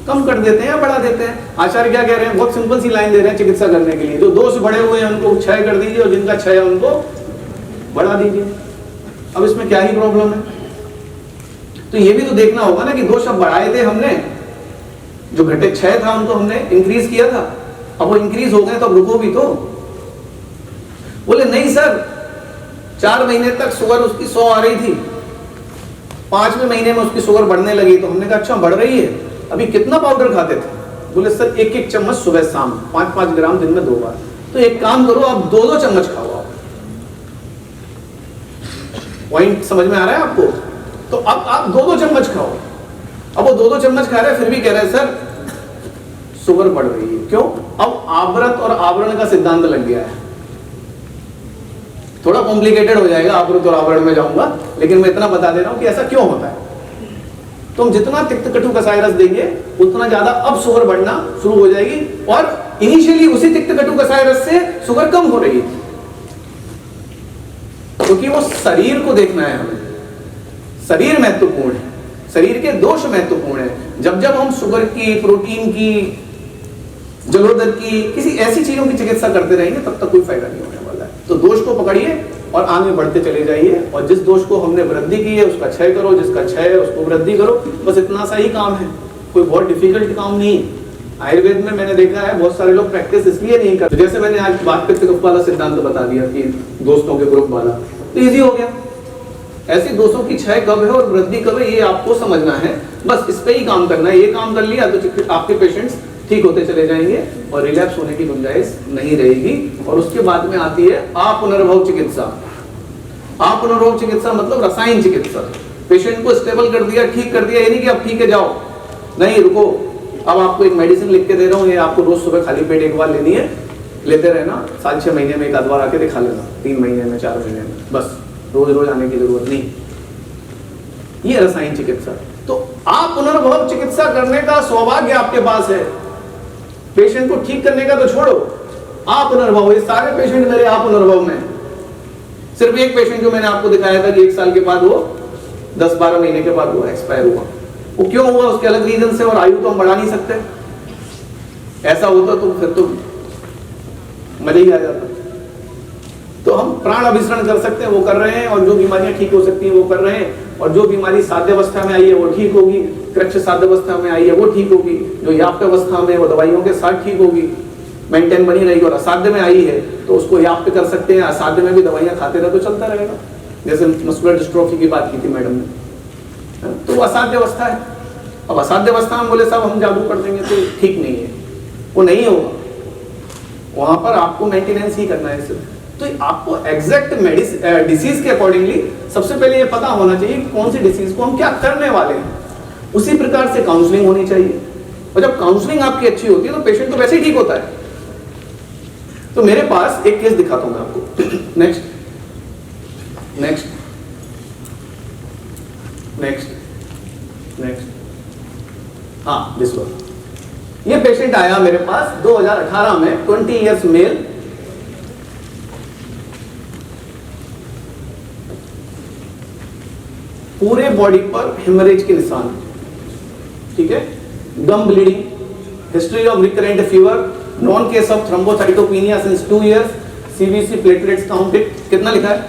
कम कर देते हैं या बढ़ा देते हैं। आचार्य क्या कह रहे हैं, बहुत सिंपल सी लाइन दे रहे हैं चिकित्सा करने के लिए, जो दोष बढ़े हुए हैं उनको क्षय कर दीजिए और जिनका क्षय है उनको बढ़ा दीजिए। अब इसमें क्या ही प्रॉब्लम है। तो ये भी तो देखना होगा ना कि दोष अब बढ़ाए थे हमने, जो घटे क्षय था उनको हमने इंक्रीज किया था, अब वो इंक्रीज हो गए तो अब रुको भी तो। बोले नहीं सर, 4 महीने तक शुगर उसकी 100 आ रही थी, 5वें महीने में उसकी शुगर बढ़ने लगी। तो हमने कहा अच्छा बढ़ रही है, अभी कितना पाउडर खाते थे? बोले सर 1-1 चम्मच सुबह शाम, 5-5 ग्राम दिन में 2 बार। तो एक काम करो, आप 2-2 चम्मच खाओ। आप पॉइंट समझ में आ रहा है आपको? तो अब आप 2-2 चम्मच खाओ। अब वो 2-2 चम्मच खा रहे हैं, फिर भी कह रहे हैं सर शुगर बढ़ रही है। क्यों? अब आवृत और आवरण का सिद्धांत लग गया है। थोड़ा कॉम्प्लिकेटेड हो जाएगा, आवृत और आवरण में जाऊंगा, लेकिन मैं इतना बता दे रहा हूं कि ऐसा क्यों होता है। तो हम जितना तिक्त कटु कसाय रस देंगे उतना ज्यादा अब शुगर बढ़ना शुरू हो जाएगी, और इनिशियली उसी तिक्त कटु कसाय रस से शुगर कम हो रही है, क्योंकि वो शरीर को देखना है हमें। शरीर महत्वपूर्ण है, शरीर के दोष महत्वपूर्ण है। जब जब हम शुगर की, प्रोटीन की, जलोदर की, किसी ऐसी चीजों की चिकित्सा करते रहेंगे तब तक कोई फायदा नहीं होने वाला है। तो दोष को पकड़िए और आगे बढ़ते चले जाइए, और जिस दोष को हमने वृद्धि की है उसका क्षय करो, जिसका क्षय है उसको वृद्धि करो। बस इतना सा ही काम है, कोई बहुत डिफिकल्ट काम नहीं है। आयुर्वेद में मैंने देखा है बहुत सारे लोग प्रैक्टिस इसलिए नहीं करते, जैसे मैंने आज बात पित्त कफ वाला सिद्धांत बता दिया कि दोस्तों के ग्रुप वाला, तो इजी हो गया। ऐसे दोषों की क्षय कब है और वृद्धि कब है ये आपको समझना है, बस इस पे ही काम करना है। ये काम कर लिया तो आपके पेशेंट्स ठीक होते चले जाएंगे और रिलैप्स होने की गुंजाइश नहीं रहेगी। और उसके बाद में आती है अपुनर्भव चिकित्सा। अपुनर्भव चिकित्सा मतलब रसायन चिकित्सा। पेशेंट को स्टेबल कर दिया, ठीक कर दिया, ये नहीं कि अब ठीक है जाओ, नहीं रुको, अब आपको एक मेडिसिन लिख के दे रहा हूँ, ये आपको रोज सुबह खाली पेट 1 बार लेनी है, लेते रहना, 7-6 महीने में 1 बार आके दिखा लेना, 3 महीने में, 4 महीने में, बस रोज रोज आने की जरूरत नहीं। ये रसायन चिकित्सा। तो आप पुनर्भव चिकित्सा करने का सौभाग्य आपके पास है। पेशेंट को ठीक करने का तो छोड़ो, आप पुनर्भव, ये सारे पेशेंट मेरे आप पुनर्भव में। सिर्फ एक पेशेंट जो मैंने आपको दिखाया था कि 1 साल के बाद वो 10-12 महीने के बाद वो एक्सपायर हुआ। वो क्यों हुआ उसके अलग रीजन से, और आयु तो हम बढ़ा नहीं सकते। ऐसा होता तो फिर तो मजा ही आ जाता। तो हम प्राण अभिसरण कर सकते हैं, वो कर रहे हैं, और जो बीमारियां ठीक हो सकती हैं वो कर रहे हैं। और जो बीमारी साध्यावस्था में आई है वो ठीक होगी, कृच्छ साध्यावस्था में आई है वो ठीक होगी, जो याप्त अवस्था में वो दवाइयों के साथ ठीक होगी, मेंटेन बनी रहेगी। और असाध्य में आई है तो उसको याप्त कर सकते हैं, असाध्य में भी दवाइयां खाते रहे तो चलता रहेगा। जैसे मस्कुलर डिस्ट्रोफी की बात की थी मैडम ने, तो वो असाध्य अवस्था है। अब असाध्य अवस्था में बोले साहब हम जादू कर देंगे तो ठीक नहीं है, वो नहीं होगा। वहां पर आपको मेंटेनेंस ही करना है सिर्फ। तो आपको एग्जैक्ट डिसीज के अकॉर्डिंगली सबसे पहले ये पता होना चाहिए कि कौन सी डिसीज को हम क्या करने वाले हैं। उसी प्रकार से काउंसलिंग होनी चाहिए, और जब काउंसलिंग आपकी अच्छी होती है तो पेशेंट तो वैसे ही ठीक होता है। तो मेरे पास एक केस दिखाता हूं मैं आपको। नेक्स्ट नेक्स्ट नेक्स्ट नेक्स्ट हाँ, दिस वन। ये पेशेंट आया मेरे पास 2018 में, 20 इयर्स मेल, पूरे बॉडी पर हेमरेज के निशान, ठीक है, gum bleeding, history of recurrent fever, known case of thrombocytopenia since 2 years, CBC platelets counted कितना लिखा है?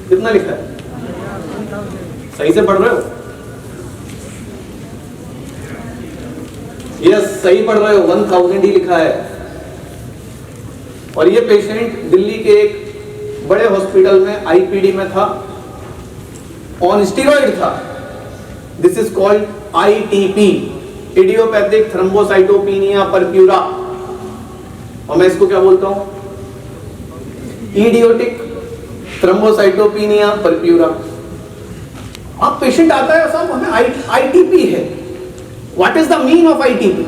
कितना लिखा है? सही से पढ़ रहे हो? यस, सही पढ़ रहे हो, 1000 ही लिखा है। और ये पेशेंट दिल्ली के एक बड़े हॉस्पिटल में IPD में था, ऑन स्टीरॉइड था। This is called ITP, idiopathic thrombocytopenia purpura, और मैं इसको क्या बोलता हूं? Idiotic thrombocytopenia purpura. अब पेशेंट आता है साहब हमें ITP है। What is the mean of ITP?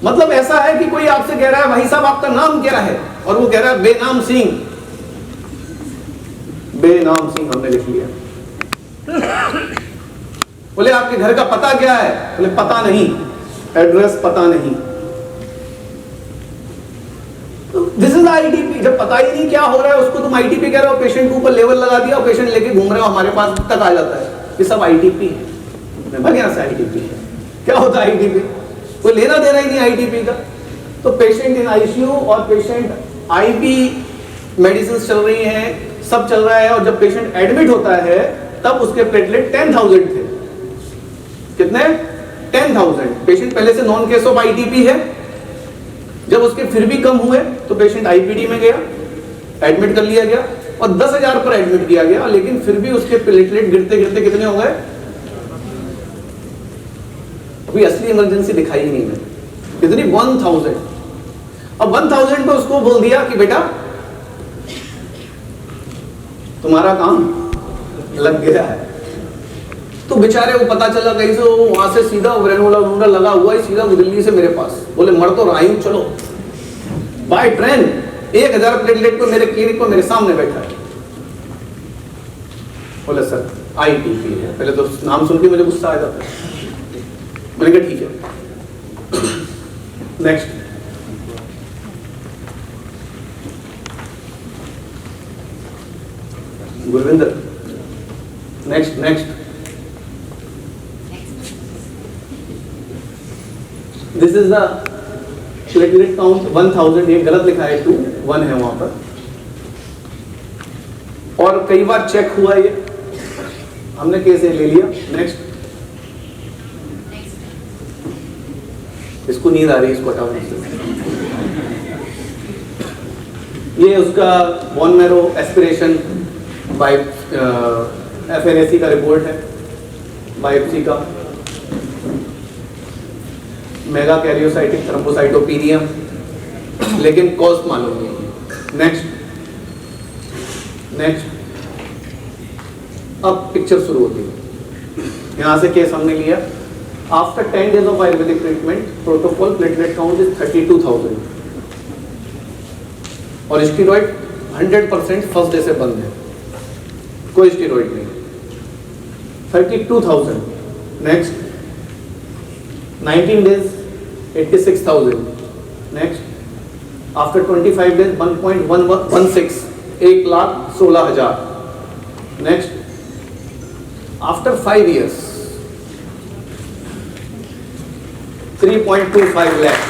मतलब ऐसा है कि कोई आपसे कह रहा है भाई साहब आपका नाम क्या है, और वो कह रहा है बेनाम सिंह। बेनाम सिंह हमने लिख लिया। बोले आपके घर का पता क्या है? बोले पता नहीं, एड्रेस पता नहीं। This is ITP। जब पता ही नहीं क्या हो रहा है उसको तुम ITP कह रहे हो, पेशेंट के ऊपर लेवल लगा दिया और पेशेंट लेके घूम रहे हो, हमारे पास तक आ जाता है ये सब ITP है। बढ़िया से ITP है। क्या होता है ITP? कोई लेना देना ही नहीं ITP का। तो पेशेंट इन ICU और पेशेंट IV मेडिसिन चल रही हैं, सब चल रहा है, और जब पेशेंट एडमिट होता है तब उसके प्लेटलेट 10,000 थे। कितने? 10,000। पेशेंट पहले से नॉन केस ऑफ ITP है। जब उसके फिर भी कम हुए तो पेशेंट IPD में गया, एडमिट कर लिया गया और 10,000 पर एडमिट किया गया, लेकिन फिर भी उसके प्लेटलेट गिरते गिरते कितने हो गए? अभी असली इमरजेंसी दिखाई ही नहीं है। कितनी? 1000। अब 1000 को उसको बोल दिया कि बेटा तुम्हारा काम लग गया है। तो बेचारे को पता चला कहीं से, वहां से सीधा ब्रेनोला लगा हुआ है, सीधा दिल्ली से मेरे पास। बोले मर तो रहा हूं, चलो बाय ट्रेन। 1000 प्लेटलेट को मेरे क्लिनिक पर मेरे सामने बैठा है। बोले सर ITP है। पहले तो नाम सुन के मुझे गुस्सा आ जाता है। मैंने कहा ठीक है, next. Gurvinder, next next. This is the platelet count 1000। ये गलत लिखा है, 2 1 है वहां पर, और कई बार चेक हुआ ये, हमने केस ले लिया। नेक्स्ट। इसको नींद आ रही है, इसको हटाओ। ये उसका bone marrow aspiration by FNAC का रिपोर्ट है, बायोप्सी का। मेगा कैरियोसाइटिक थ्रोम्बोसाइटोपिनिया, लेकिन कॉज मालूम नहीं। Next next. अब पिक्चर शुरू होती है। यहां से केस हमने लिया। After 10 days of Ayurvedic treatment, protocol platelet count is 32,000 और स्टीरॉइड 100% फर्स्ट डे से बंद है, कोई स्टीरॉइड नहीं। 32,000। Next. 19 days 86,000। Next. After 25 days 1.116, 1,16,000। Next. After 5 years 3.25 lakh।